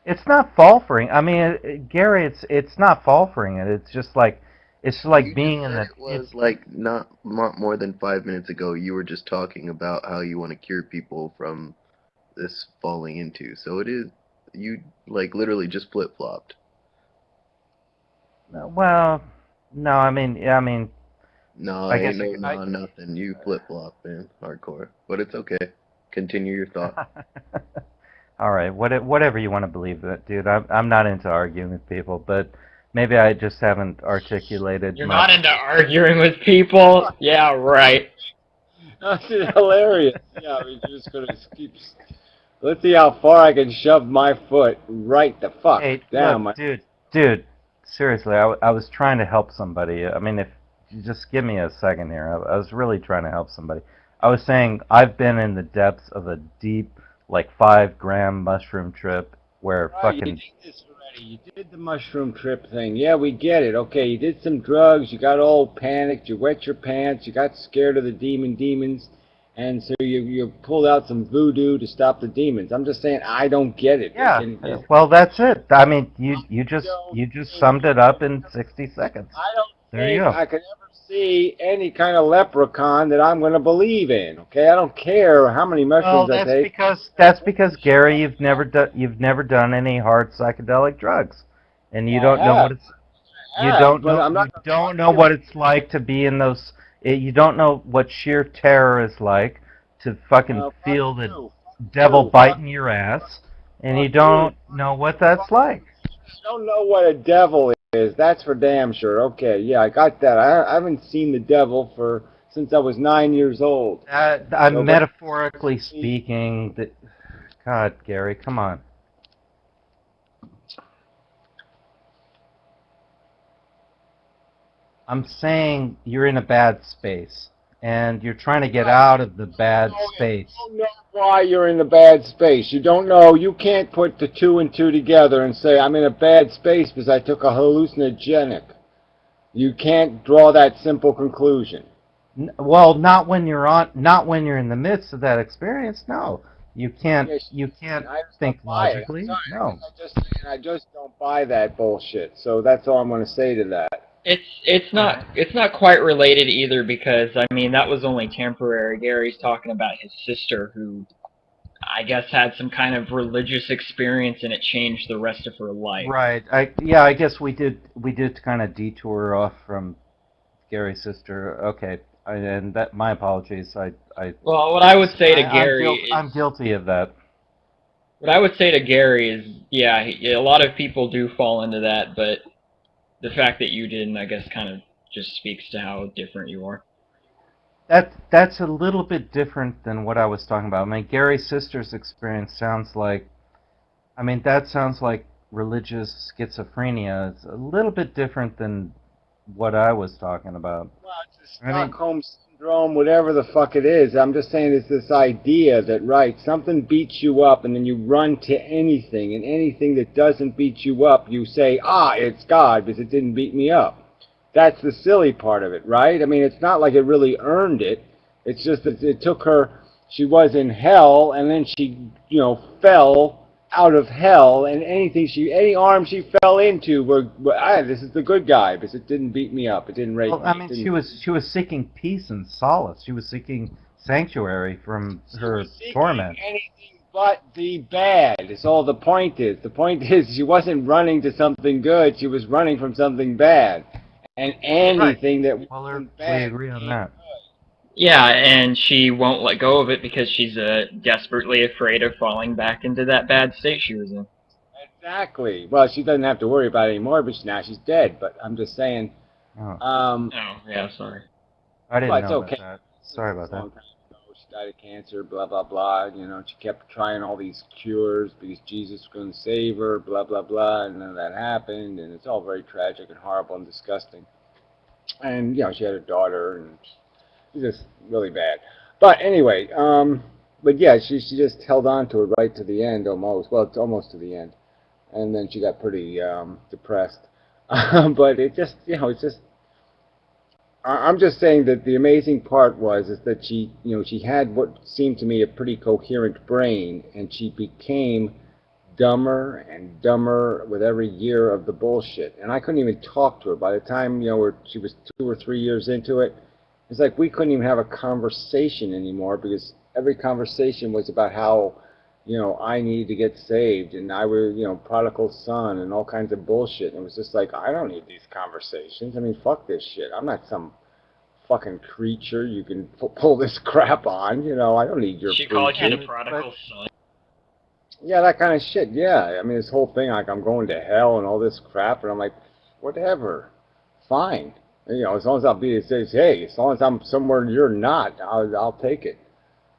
It's not faltering. I mean, Gary, it's not faltering it. It's just like you being just in said the. it was like not more than 5 minutes ago. You were just talking about how you want to cure people from this falling into. So it is, you like literally just flip-flopped. Well, no, I mean, yeah, I mean, No, I ain't guess no no nothing. You flip-flop, man. Hardcore. But it's okay. Continue your thought. All right, whatever you want to believe, that dude. I'm not into arguing with people, but maybe I just haven't articulated You're much. not into arguing with people? Yeah, right. That's hilarious. Yeah, I mean, you're just gonna keep. Let's see how far I can shove my foot right the fuck Hey, down look, my. dude, seriously, I was trying to help somebody. I mean, if you just give me a second here, I was really trying to help somebody. I was saying I've been in the depths of a deep, like 5 gram mushroom trip where Right, you fucking did this already. You did the mushroom trip thing. Yeah, we get it. Okay, you did some drugs. You got all panicked. You wet your pants. You got scared of the demons, and so you pulled out some voodoo to stop the demons. I'm just saying I don't get it. yeah. Well, that's it. I mean, you just think- summed it up in 60 seconds. I don't There you think go. I could ever see any kind of leprechaun that I'm going to believe in. Okay, I don't care how many Well, mushrooms I take. that's because Gary, you've never done any hard psychedelic drugs, and you don't know what it's But I'm not. you don't know what it's like to be in those. You don't know what sheer terror is like to fucking feel the devil biting your ass, and you don't know what that's like. I don't know what a devil is. That's for damn sure. Okay, yeah, I got that. I haven't seen the devil since I was 9 years old. I'm metaphorically speaking. God, Gary, come on. I'm saying you're in a bad space, and you're trying to get out of the bad space. You don't know why you're in a bad space. You don't know. You can't put the two and two together and say I'm in a bad space because I took a hallucinogenic. You can't draw that simple conclusion. Well, not when you're in the midst of that experience. No, you can't. You can't think logically. No. I just don't buy that bullshit. So that's all I'm going to say to that. It's not quite related either, because I mean that was only temporary. Gary's talking about his sister, who I guess had some kind of religious experience and it changed the rest of her life. Right. I guess we did kind of detour off from Gary's sister. Okay. And that, my apologies. Well, what I would say to Gary I'm guilty of that. What I would say to Gary is, yeah, a lot of people do fall into that, but the fact that you didn't, I guess, kind of just speaks to how different you are. That's a little bit different than what I was talking about. I mean, Gary's sister's experience sounds like, that sounds like religious schizophrenia. It's a little bit different than what I was talking about. Well, it's Stockholm syndrome, whatever the fuck it is. I'm just saying it's this idea that, right, something beats you up and then you run to anything, and anything that doesn't beat you up, you say, it's God because it didn't beat me up. That's the silly part of it, right? I mean, it's not like it really earned it. It's just that it took her, she was in hell, and then she, fell out of hell, and any arm she fell into this is the good guy because it didn't beat me up, it didn't rape me. She was seeking peace and solace. She was seeking sanctuary from her torment. Anything but the bad. It's all the point is. The point is she wasn't running to something good. She was running from something bad, and anything that wasn't bad. We agree on that. Yeah, and she won't let go of it because she's desperately afraid of falling back into that bad state she was in. Exactly. Well, she doesn't have to worry about it anymore, but now she's dead. But I'm just saying. Yeah, sorry. I didn't know okay. that. Sorry about that. She died of cancer, blah, blah, blah. She kept trying all these cures because Jesus was going to save her, blah, blah, blah. And none of that happened. And it's all very tragic and horrible and disgusting. And, she had a daughter, and it was just really bad. But anyway, but yeah, she just held on to it right to the end almost. Well, it's almost to the end. And then she got pretty depressed. But it just, it's just, I'm just saying that the amazing part is that she had what seemed to me a pretty coherent brain, and she became dumber and dumber with every year of the bullshit. And I couldn't even talk to her. By the time, she was 2 or 3 years into it, it's like we couldn't even have a conversation anymore because every conversation was about how, I need to get saved, and I was, prodigal son and all kinds of bullshit. And it was just like, I don't need these conversations. I mean, fuck this shit. I'm not some fucking creature you can pull this crap on. I don't need your She called you preaching. the prodigal son. Yeah, that kind of shit. Yeah, I mean, this whole thing, like I'm going to hell and all this crap, and I'm like, whatever, fine. As long as I'll be, it says, hey, as long as I'm somewhere you're not, I'll take it.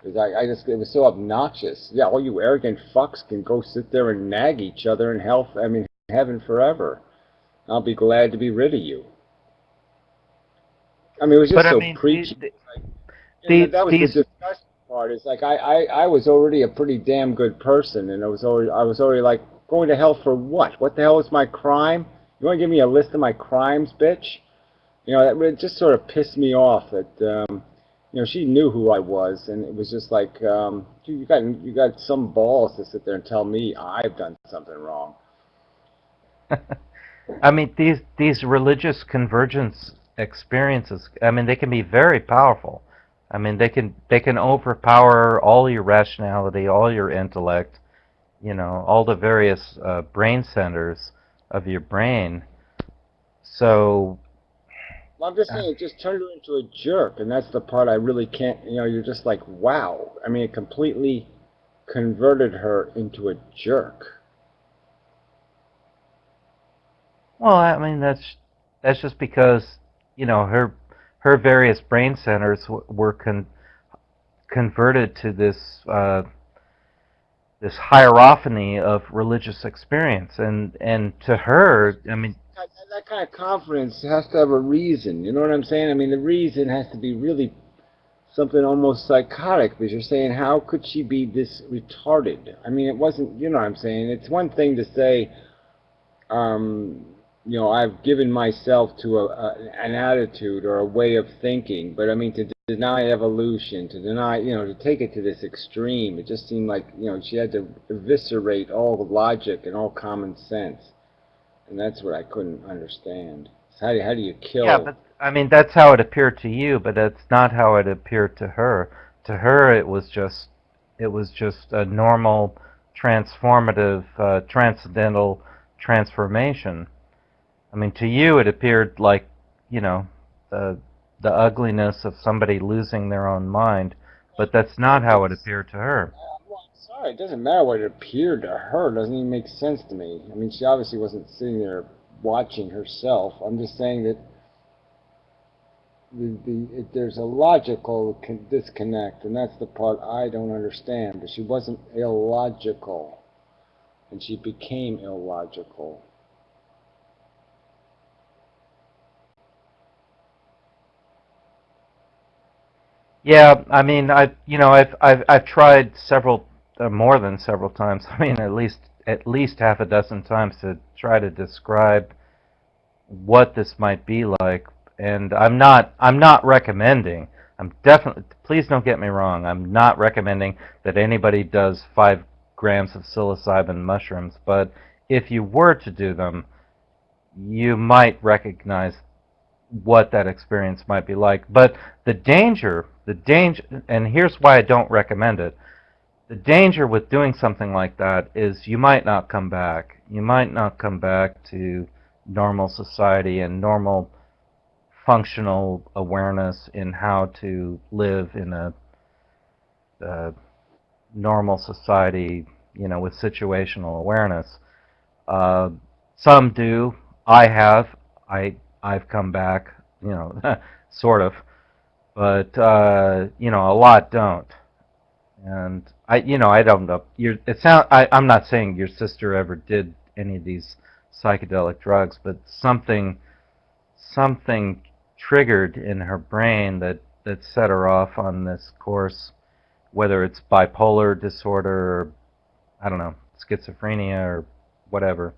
Because it was so obnoxious. Yeah, all you arrogant fucks can go sit there and nag each other in hell, heaven forever. I'll be glad to be rid of you. I mean, it was just But I so mean, preachy. That was the these disgusting part. It's like I was already a pretty damn good person, and I was already like, going to hell for what? What the hell is my crime? You want to give me a list of my crimes, bitch? That really just sort of pissed me off that she knew who I was, and it was just like, you got some balls to sit there and tell me I've done something wrong. I mean, these religious convergence experiences, I mean, they can be very powerful. I mean, they can overpower all your rationality, all your intellect, all the various brain centers of your brain. So, Well, I'm just saying, it just turned her into a jerk, and that's the part I really can't. You're just like, wow. I mean, it completely converted her into a jerk. well, I mean, that's just because, her various brain centers were converted to this hierarchy of religious experience, and to her, I mean, That kind of confidence has to have a reason. You know what I'm saying? I mean, the reason has to be really something almost psychotic, because you're saying, how could she be this retarded? I mean, it wasn't, you know what I'm saying? It's one thing to say, I've given myself to an attitude or a way of thinking, but I mean, to deny evolution, to deny, to take it to this extreme, it just seemed like, she had to eviscerate all the logic and all common sense. And that's what I couldn't understand. So how do you kill? yeah, but I mean, that's how it appeared to you, but that's not how it appeared to her. To her, it was just a normal, transformative, transcendental transformation. I mean, to you, it appeared like, the the ugliness of somebody losing their own mind, but that's not how it appeared to her. Well, I'm sorry, it doesn't matter what it appeared to her. It doesn't even make sense to me. I mean, she obviously wasn't sitting there watching herself. I'm just saying that there's a logical disconnect, and that's the part I don't understand. But she wasn't illogical, and she became illogical. Yeah, I mean, I've tried more than several times. I mean, at least half a dozen times to try to describe what this might be like, and I'm not recommending. I'm definitely, please don't get me wrong. I'm not recommending that anybody does 5 grams of psilocybin mushrooms, but if you were to do them, you might recognize what that experience might be like. But the danger, and here's why I don't recommend it. The danger with doing something like that is you might not come back. You might not come back to normal society and normal functional awareness in how to live in a normal society, with situational awareness. Uh, some do. I have. I've come back, sort of, but a lot don't. And I don't know. I'm not saying your sister ever did any of these psychedelic drugs, but something triggered in her brain that set her off on this course, whether it's bipolar disorder or, I don't know, schizophrenia or whatever.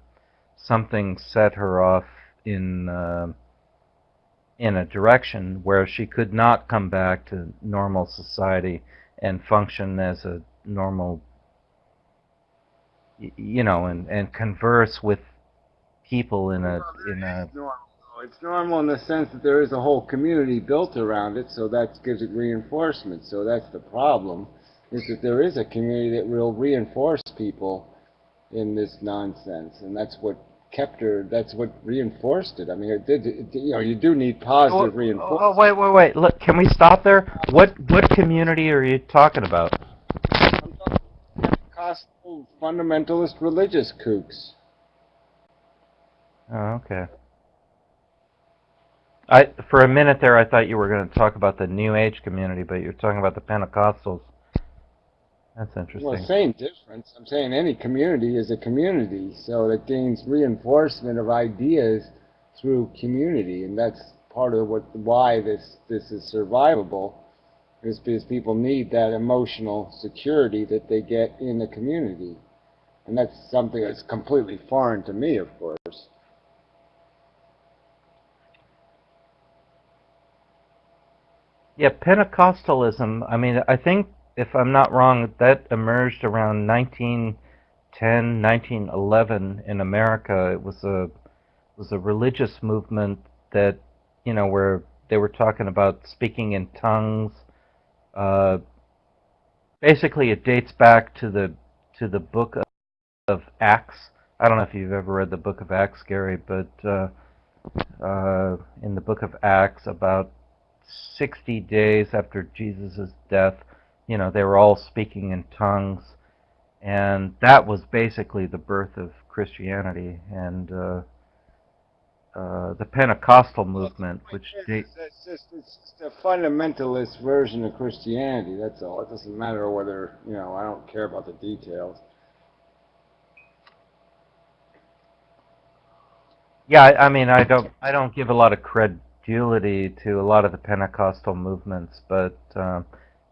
Something set her off in a direction where she could not come back to normal society and function as a normal, and converse with people in a. It's normal. It's normal in the sense that there is a whole community built around it, so that gives it reinforcement. So that's the problem. is that there is a community that will reinforce people in this nonsense, and that's what kept her. That's what reinforced it. I mean, you do need positive reinforcement. Wait. Look, can we stop there? What community are you talking about? I'm talking Pentecostal fundamentalist religious kooks. Oh, okay. For a minute there, I thought you were going to talk about the New Age community, but you're talking about the Pentecostals. That's interesting. Well, same difference. I'm saying any community is a community, so it gains reinforcement of ideas through community, and that's part of why this is survivable, is because people need that emotional security that they get in the community, and that's something that's completely foreign to me, of course. Yeah, Pentecostalism, I mean, I think, if I'm not wrong, that emerged around 1910, 1911 in America. It was a religious movement that, where they were talking about speaking in tongues. Basically, it dates back to the book of Acts. I don't know if you've ever read the book of Acts, Gary, but in the book of Acts, about 60 days after Jesus' death, they were all speaking in tongues, and that was basically the birth of Christianity. And the Pentecostal movement, which it's just a fundamentalist version of Christianity. That's all. It doesn't matter whether I don't care about the details. yeah, I mean, I don't give a lot of credulity to a lot of the Pentecostal movements, but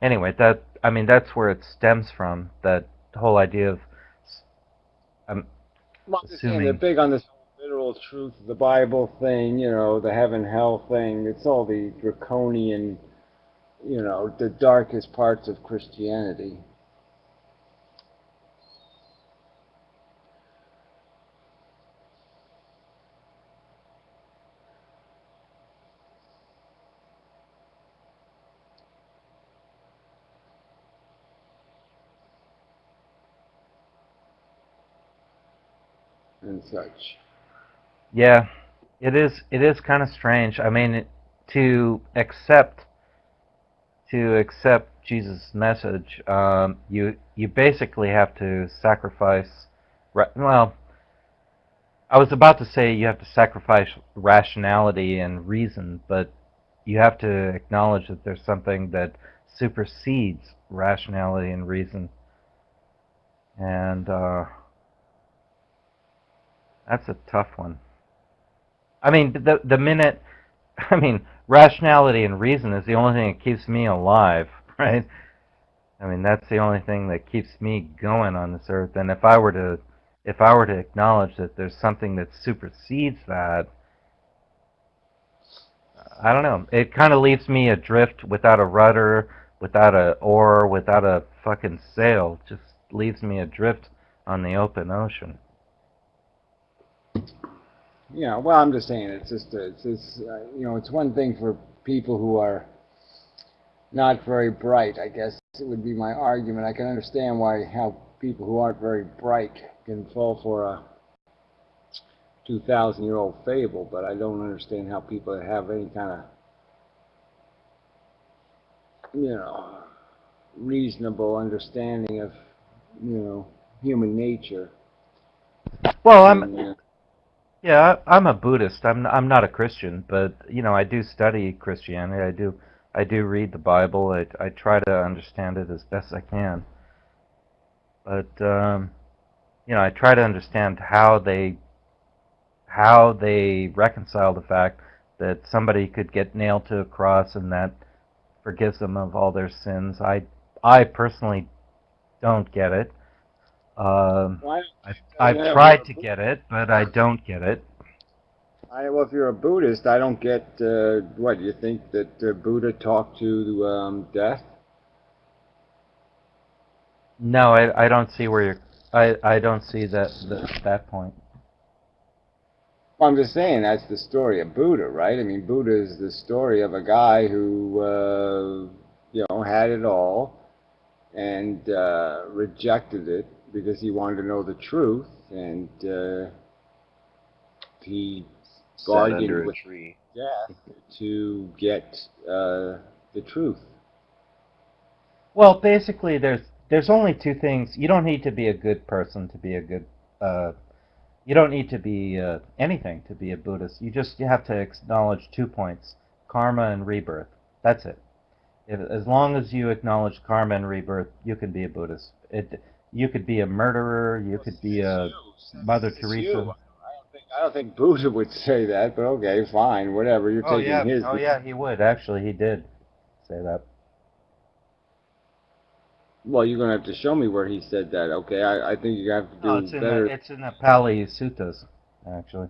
anyway, that's where it stems from. That whole idea of I'm Well, I'm just saying they're assuming. big on this literal truth of the Bible thing, the heaven hell thing. It's all the draconian, the darkest parts of Christianity. And such. Yeah, it is. It is kind of strange. I mean, to accept Jesus' message, you basically have to sacrifice. Well, I was about to say you have to sacrifice rationality and reason, but you have to acknowledge that there's something that supersedes rationality and reason, and that's a tough one. I mean, the minute, I mean, rationality and reason is the only thing that keeps me alive, right? I mean, that's the only thing that keeps me going on this earth. And if I were to acknowledge that there's something that supersedes that, I don't know. It kind of leaves me adrift without a rudder, without a oar, without a fucking sail. It just leaves me adrift on the open ocean. Yeah, well, I'm just saying it's one thing for people who are not very bright. I guess it would be my argument. I can understand how people who aren't very bright can fall for a 2,000-year-old fable, but I don't understand how people that have any kind of reasonable understanding of human nature. Well, yeah, I'm a Buddhist. I'm not a Christian, but I do study Christianity. I do read the Bible. I try to understand it as best I can. But I try to understand how they reconcile the fact that somebody could get nailed to a cross and that forgives them of all their sins. I personally don't get it. I've tried to get it, but I don't get it. Well, if you're a Buddhist, I don't get what do you think that Buddha talked to death? No, I don't see where you're. I don't see that point. Well, I'm just saying that's the story of Buddha, right? I mean, Buddha is the story of a guy who had it all, and rejected it because he wanted to know the truth, and he Sat under bargained a with tree. death to get the truth. Well, basically, there's only two things. You don't need to be a good person to be a good. You don't need to be anything to be a Buddhist. You have to acknowledge 2 points: karma and rebirth. That's it. As long as you acknowledge karma and rebirth, you can be a Buddhist. You could be a murderer. You could be a Mother Teresa. I don't think Buddha would say that, but okay, fine, whatever. You're Oh taking yeah, his. oh yeah, he would. Actually, he did say that. Well, you're gonna have to show me where he said that. Okay, I think you have to do No, it's better. it's in the Pali Suttas, actually.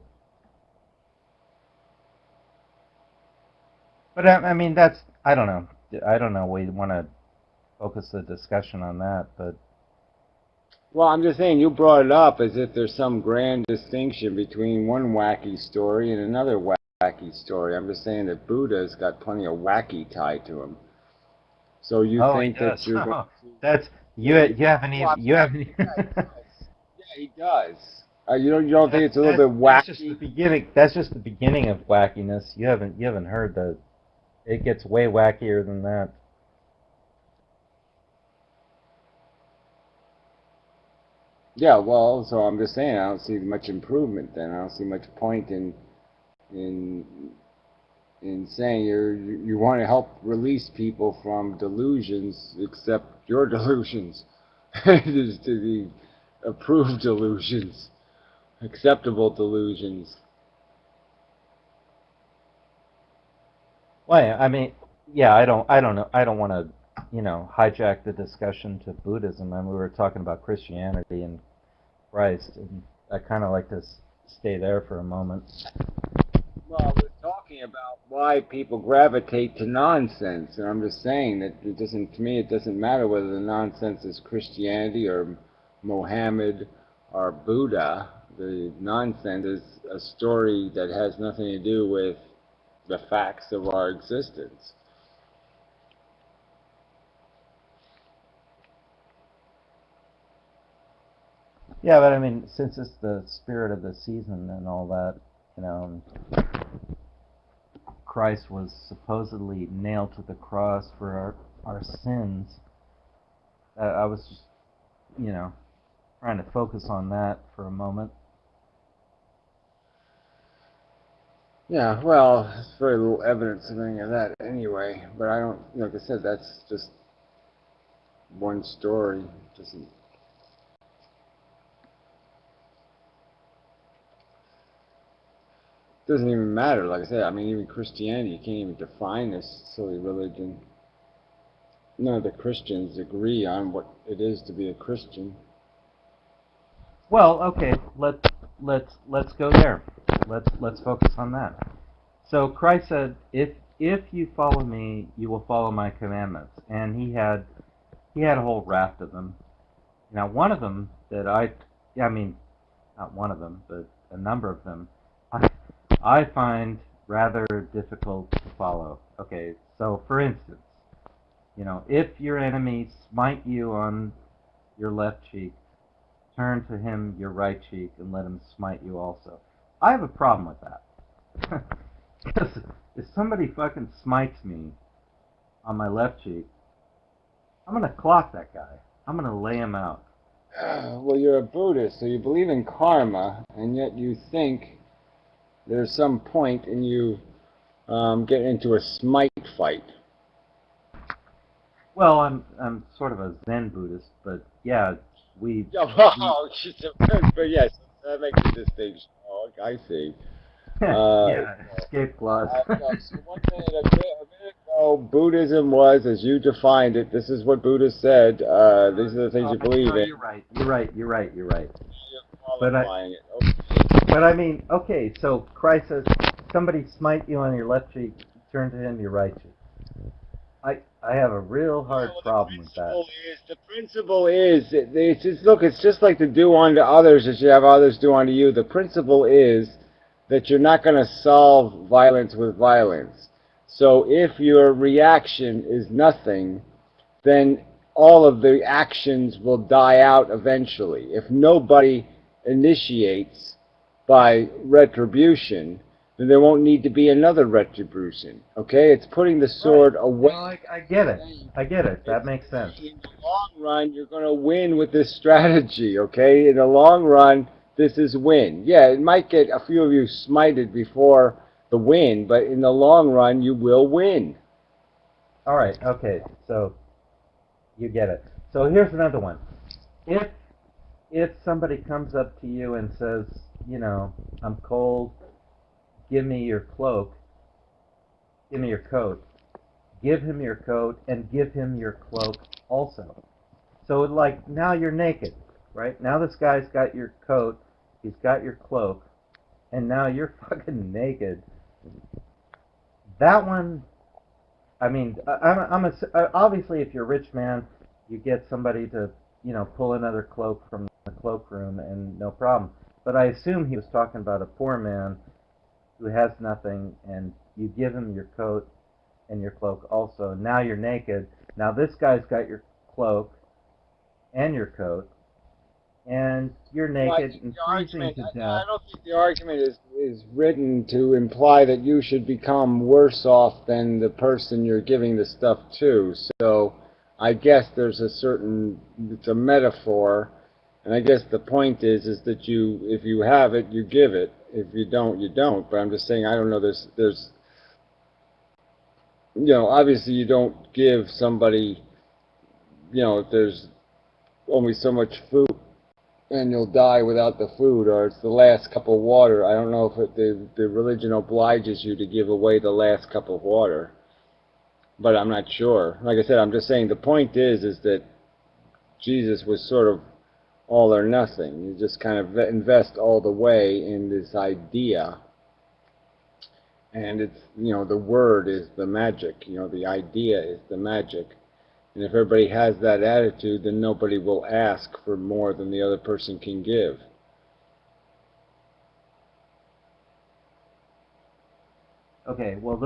But I mean, I don't know. I don't know. We want to focus the discussion on that, but Well, I'm just saying you brought it up as if there's some grand distinction between one wacky story and another wacky story. I'm just saying that Buddha's got plenty of wacky tied to him. So you think he that does. you're going That's you. You haven't even. You haven't. Yeah, he does. You don't think it's a little bit That's just the wacky? beginning. That's just the beginning of wackiness. You haven't heard the. It gets way wackier than that. Yeah, well, so I'm just saying I don't see much improvement then. I don't see much point in in saying you want to help release people from delusions, except your delusions, just to the approved delusions, acceptable delusions. Well, yeah, I mean, yeah, I don't know. I don't want to, hijack the discussion to Buddhism. I mean, we were talking about Christianity and Christ, and I kind of like to stay there for a moment. Well, we're talking about why people gravitate to nonsense, and I'm just saying that it doesn't. To me, it doesn't matter whether the nonsense is Christianity or Mohammed or Buddha. The nonsense is a story that has nothing to do with the facts of our existence. Yeah, but I mean, since it's the spirit of the season and all that, Christ was supposedly nailed to the cross for our sins. I was just, trying to focus on that for a moment. Yeah, well, there's very little evidence of any of that anyway. But I don't, like I said, that's just one story. It doesn't even matter. Like I said, I mean, even Christianity, you can't even define this silly religion. None of the Christians agree on what it is to be a Christian. Well, okay, let's go there. Let's focus on that. So Christ said, if you follow me, you will follow my commandments, and he had a whole raft of them. Now, one of them that I mean, not one of them, but a number of them, I find rather difficult to follow. Okay, so for instance, if your enemy smite you on your left cheek, turn to him your right cheek and let him smite you also. I have a problem with that. Because if somebody fucking smites me on my left cheek, I'm going to clock that guy. I'm going to lay him out. Well, you're a Buddhist, so you believe in karma, and yet you think there's some point in you getting into a smite fight. Well, I'm sort of a Zen Buddhist, but yeah, but yes, that makes a distinction. Oh, I see. yeah, escape clause. So one thing a minute ago, Buddhism was, as you defined it, this is what Buddha said, these are the things you believe in. You're right. You're But qualifying it. But I mean, okay, so Christ says, somebody smite you on your left cheek, turn to him your right cheek. I have a real hard problem with that. The principle is, it's just like to do unto others as you have others do unto you. The principle is that you're not going to solve violence with violence. So if your reaction is nothing, then all of the actions will die out eventually. If nobody initiates by retribution, then there won't need to be another retribution. Okay? It's putting the sword away. Well, I get it. I get it. That makes sense. In the long run, you're going to win with this strategy, okay? In the long run, this is win. Yeah, it might get a few of you smited before the win, but in the long run, you will win. All right. Okay. So you get it. So here's another one. If somebody comes up to you and says, you know, I'm cold, give me your cloak, give me your coat, give him your coat and give him your cloak also. So like now you're naked, right? Now this guy's got your coat, he's got your cloak, and now you're fucking naked. That one, I mean, obviously if you're a rich man, you get somebody to, you know, pull another cloak from the cloakroom and no problem. But I assume he was talking about a poor man who has nothing, and you give him your coat and your cloak also. Now you're naked. Now this guy's got your cloak and your coat, and you're naked and freezing to death. I don't think the argument is written to imply that you should become worse off than the person you're giving the stuff to. So I guess there's a certain, it's a metaphor, and I guess the point is that you, if you have it, you give it. If you don't, you don't. But I'm just saying, I don't know, there's you know, obviously you don't give somebody, you know, if there's only so much food and you'll die without the food, or it's the last cup of water. I don't know if the religion obliges you to give away the last cup of water, but I'm not sure. Like I said, I'm just saying the point is that Jesus was sort of all or nothing. You just kind of invest all the way in this idea, and it's, you know, the word is the magic, you know, the idea is the magic. And if everybody has that attitude, then nobody will ask for more than the other person can give. Okay, well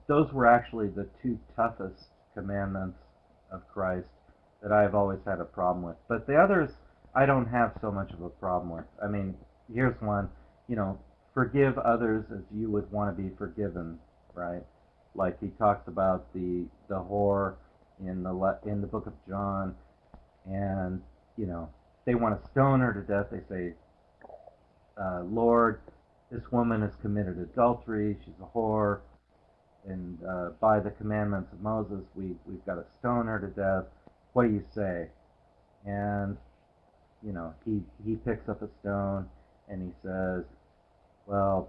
those were actually the two toughest commandments of Christ that I've always had a problem with. But the others I don't have so much of a problem with. I mean, here's one, you know, forgive others as you would want to be forgiven, right? Like he talks about the whore in the book of John, and you know, they want to stone her to death. They say, Lord, this woman has committed adultery, she's a whore, and by the commandments of Moses, we've got to stone her to death. What do you say? And you know, he picks up a stone and he says, well,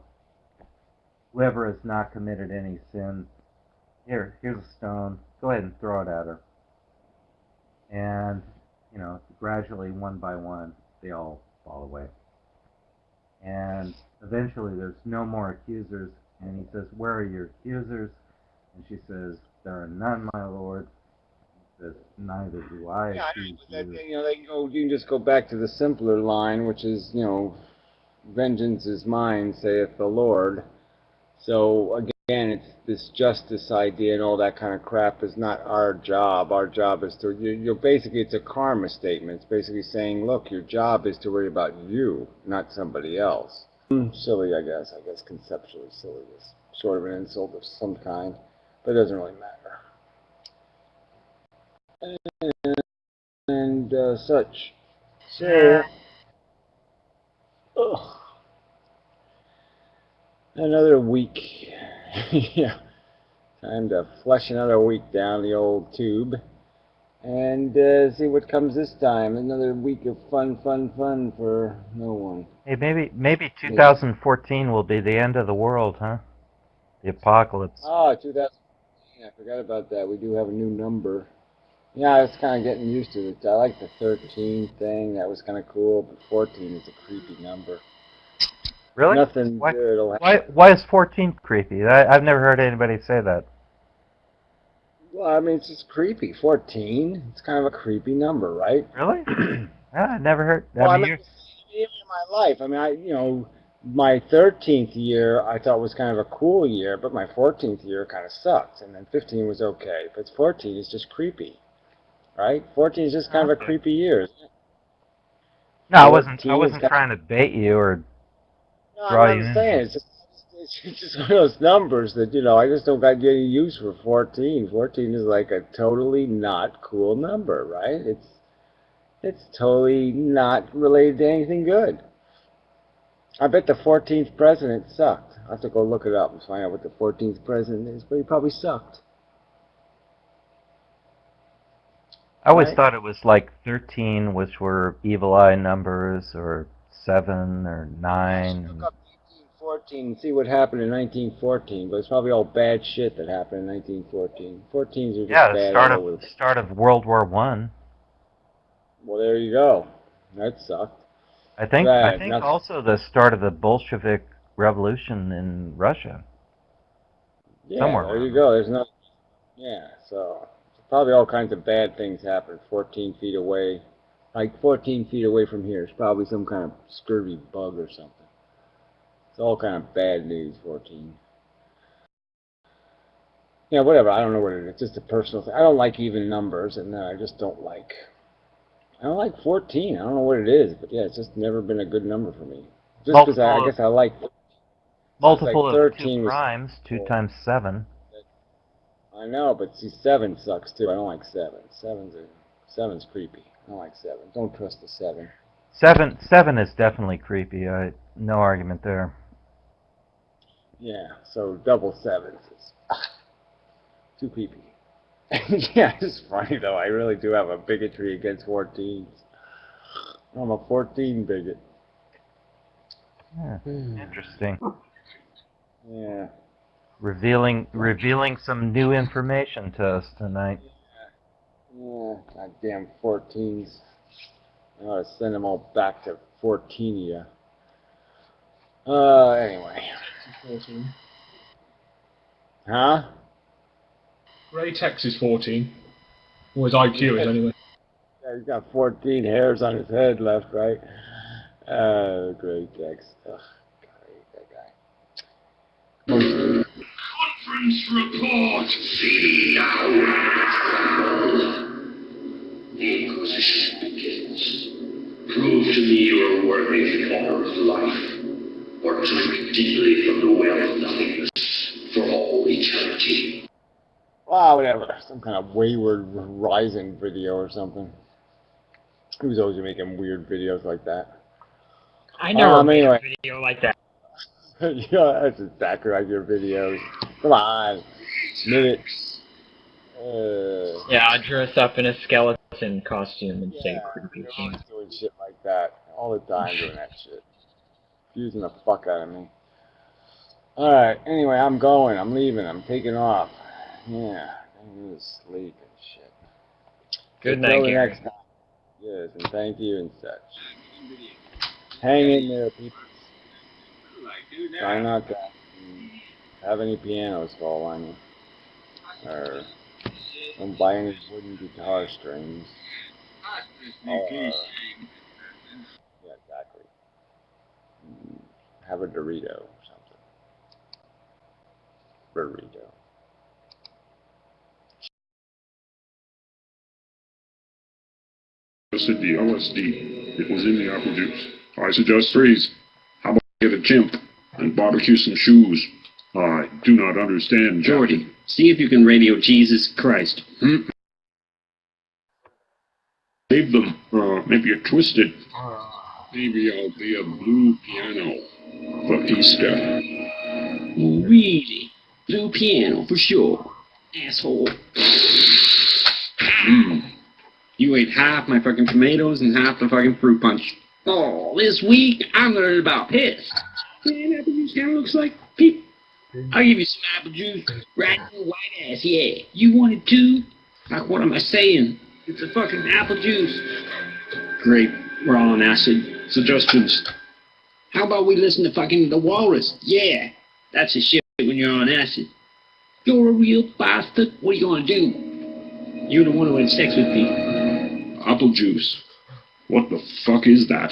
whoever has not committed any sin, here's a stone, go ahead and throw it at her. And you know, gradually, one by one, they all fall away. And eventually there's no more accusers, and he says, where are your accusers? And she says, there are none, my Lord. He says, neither do I accuse you. You know, you can just go back to the simpler line, which is, you know, vengeance is mine, saith the Lord. So again, it's this justice idea and all that kind of crap is not our job. Our job is to, you're basically, it's a karma statement. It's basically saying, look, your job is to worry about you, not somebody else. Silly, I guess conceptually silly is sort of an insult of some kind, but it doesn't really matter. And such. So, another week. Yeah. Time to flush another week down the old tube. And see what comes this time. Another week of fun for no one. Hey, maybe 2014 will be the end of the world, huh? The apocalypse. Ah, 2014. I forgot about that. We do have a new number. Yeah, I was kind of getting used to it. I like the 13 thing. That was kind of cool. But 14 is a creepy number. Really? Nothing good will happen. Why is 14 creepy? I've never heard anybody say that. Well, I mean, it's just creepy. 14. It's kind of a creepy number, right? Really? Yeah, I never heard. Well, I mean, even in my life, I mean, you know, my 13th year I thought was kind of a cool year, but my 14th year kind of sucks. And then 15 was okay. But 14 is just creepy. right? 14 is just kind of a creepy year, isn't it? No, I wasn't 14 is trying to bait you or No, draw I'm you not in. saying it's just one of those numbers that I just don't got any use for 14. 14 is like a totally not cool number, right? It's totally not related to anything good. I bet the 14th president sucked. I have to go look it up and find out what the 14th president is, but he probably sucked. I always Right? thought it was like 13, which were evil eye numbers, or 7 or 9. Look up 1914 and see what happened in 1914, but it's probably all bad shit that happened in 1914. 14s are just Yeah, bad all over. the start of World War I. Well, there you go. That sucked. I think Right, also the start of the Bolshevik Revolution in Russia. yeah, Somewhere there you around go. There's no. Yeah, so probably all kinds of bad things happened 14 feet away. Like 14 feet away from here. It's probably some kind of scurvy bug or something. It's all kind of bad news, 14. Yeah, whatever. I don't know what it is. It's just a personal thing. I don't like even numbers, and I just don't like. I don't like 14. I don't know what it is, but yeah, it's just never been a good number for me. Just because I guess I like. multiple like of 13 2 was. primes, 2 times 7. I know, but see, 7 sucks too. I don't like 7. 7's creepy. I don't like 7. Don't trust the 7. 7 is definitely creepy. No argument there. Yeah, so double 7s is too creepy. Yeah, it's funny though. I really do have a bigotry against 14s. I'm a 14 bigot. Yeah, interesting. Yeah. Revealing some new information to us tonight. Yeah, goddamn 14s. I ought to send them all back to 14ia. Anyway. 14. Huh? Ray Tex is 14. Or his IQ is, anyway. Yeah, he's got 14 hairs on his head left, right? Great Tex. Ugh, God, I hate that guy. Conference report. See now. The Inquisition begins. Prove to me you are worthy of the honor of life, or drink deeply from the well of nothingness for all eternity. Wow, whatever. Some kind of wayward rising video or something. He was always making weird videos like that. I never made anyway. a video like that. Yeah, that's exactly like your videos. Come on. Minute. Yeah, I dress up in a skeleton costume and say creepy you're things. always doing shit like that. All the time doing that shit. Confusing the fuck out of me. Alright, anyway, I'm going. I'm leaving. I'm taking off. Yeah, I'm going to sleep and shit. Good night, Gary. Next time. Yes, and thank you and such. Hang in there, people. Try not to have any pianos fall on you. Or don't buy any wooden guitar strings. Yeah, exactly. Have a Dorito or something. Burrito. Suggested the LSD. It was in the apple juice. I suggest freeze. How about get a chimp and barbecue some shoes? I do not understand, Jordy, see if you can radio Jesus Christ. Save them. Maybe a twisted. Maybe I'll be a blue piano for Easter. Really? Blue piano, for sure. Asshole. You ate half my fucking tomatoes and half the fucking fruit punch. Oh, this week I'm learning about piss. Man, apple juice kind of looks like peep. I'll give you some apple juice right in the white ass, yeah. You want it too? Like, what am I saying? It's a fucking apple juice. Great, we're all on acid. Suggestions. How about we listen to fucking The Walrus? Yeah, that's the shit when you're on acid. You're a real bastard. What are you gonna do? You're the one who had sex with me. Apple juice. What the fuck is that?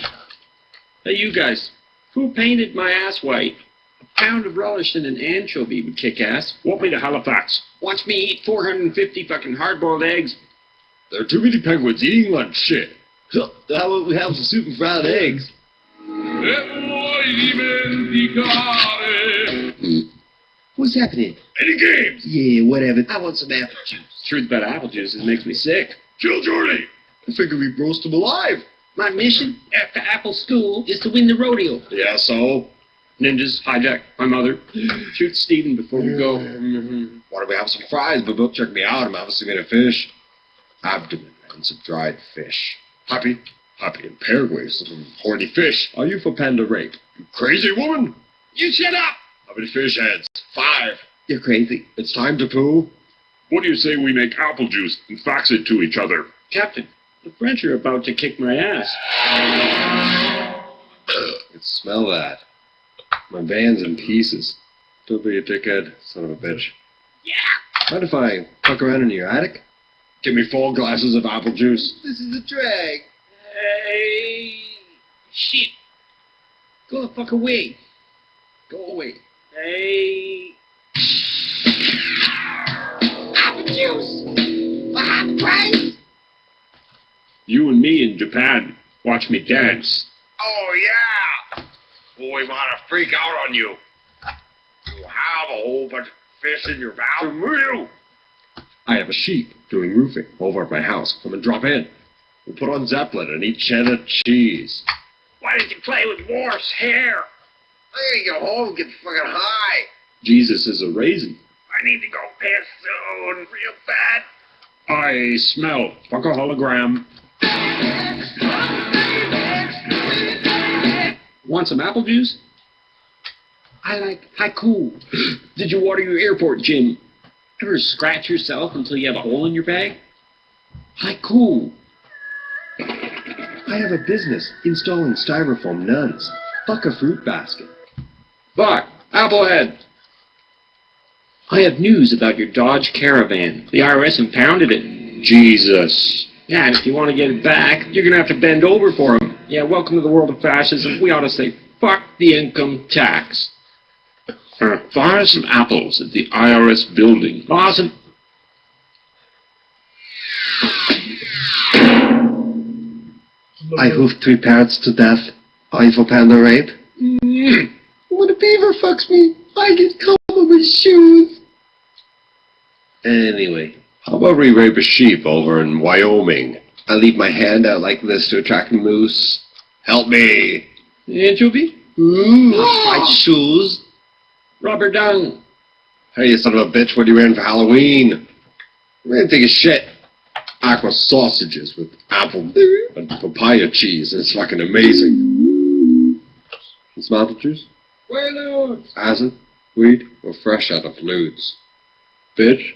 Hey, you guys. Who painted my ass white? A pound of relish and an anchovy would kick ass. Walk me to Halifax. Watch me eat 450 fucking hard-boiled eggs. There are too many penguins eating lunch. Shit. How about we have some soup and fried eggs? What's happening? Any games? Yeah, whatever. I want some apple juice. Truth about apple juice is it makes me sick. Kill Jordy. I figure we roast him alive. My mission after apple school is to win the rodeo. Yeah, so? Ninjas, hijack my mother. Shoot Steven before we go. Why don't we have some fries? But don't check me out. I'm obviously gonna fish. Abdomen and some dried fish. Happy in Paraguay, some horny fish. Are you for panda rape? You crazy woman? You shut up! How many fish heads? 5. You're crazy. It's time to poo. What do you say we make apple juice and fax it to each other? Captain, the French are about to kick my ass. I can smell that. My van's in pieces. Don't be a dickhead, son of a bitch. Yeah! Mind if I fuck around in your attic? Give me 4 glasses of apple juice. This is a drag. Hey! Shit! Go the fuck away. Go away. Hey! Apple juice! For half the price! You and me in Japan. Watch me dance. Oh, yeah! Boy, want to freak out on you. You have a whole bunch of fish in your mouth. Real. I have a sheep doing roofing over at my house. Come and drop in. We'll put on Zeppelin and eat cheddar cheese. Why did you play with Morph's hair? I gotta go home and get fucking high. Jesus is a raisin. I need to go piss soon, real bad. I smell. Fuck a hologram. Want some apple juice? I like haiku. Did you water your airport, Jim? Ever scratch yourself until you have a hole in your bag? Haiku. I have a business installing styrofoam nuns. Fuck a fruit basket. Buck, Applehead. I have news about your Dodge Caravan. The IRS impounded it. Jesus. Yeah, and if you want to get it back, you're going to have to bend over for them. Yeah, welcome to the world of fascism. We ought to say, fuck the income tax. Fire some apples at the IRS building. Awesome. I hoofed 3 parrots to death. I for panda rape. When a beaver fucks me, I get cum on my shoes. Anyway, how about we rape a sheep over in Wyoming? I leave my hand out like this to attract moose. Help me! Anchovy? My shoes. Rubber dung. Hey, you son of a bitch, what are you wearing for Halloween? I'm gonna take a shit. Aqua sausages with apple and papaya cheese. It's fucking amazing. Some apple juice? Well, Acid, weed, or fresh out of fluids? Bitch?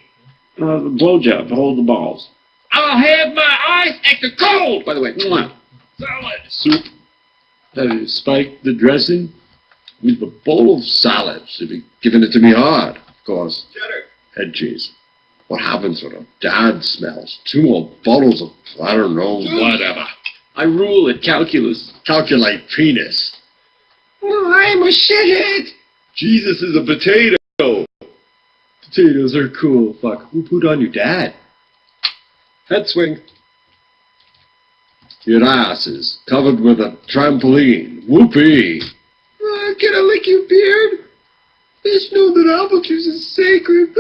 The blowjob to hold the balls. I'll have my ice extra cold, by the way. Mwah. Salad. Soup. Have you spiked the dressing? With a bowl of salad. Should be giving it to me hard, of course. Cheddar. Head cheese. What happens when a dad smells 2 more bottles of, I don't know, whatever. I rule at calculus. Calculate penis. I'm a shithead. Jesus is a potato. Potatoes are cool. Fuck, who put on your dad? Head swing. Your ass is covered with a trampoline. Whoopee. Can I lick your beard? Fish know that apple juice is sacred.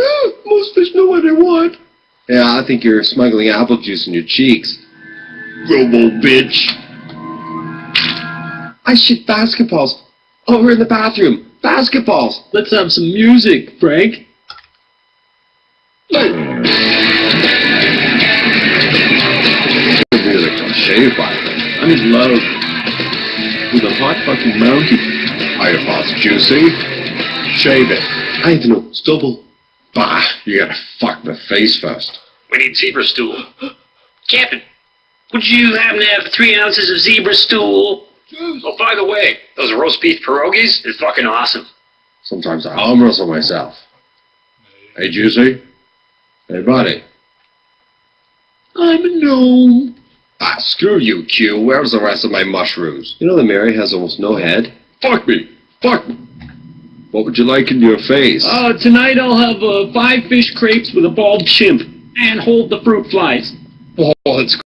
Most fish know what they want. Yeah, I think you're smuggling apple juice in your cheeks. Robo bitch. I shit basketballs. Over in the bathroom. Basketballs. Let's have some music, Frank. Music to shave by. I'm in love with a hot fucking mountie. Are your balls juicy? Shave it. I have no stubble. Bah, you gotta fuck the face first. We need zebra stool. Captain, would you happen to have 3 ounces of zebra stool? Oh, by the way, those roast beef pierogies is fucking awesome. Sometimes I arm wrestle myself. Hey, Juicy. Hey, buddy. I'm a gnome. Ah, screw you, Q. Where's the rest of my mushrooms? You know the Mary has almost no head? Fuck me. Fuck me. What would you like in your face? Tonight I'll have 5 fish crepes with a bald chimp. And hold the fruit flies. Oh, that's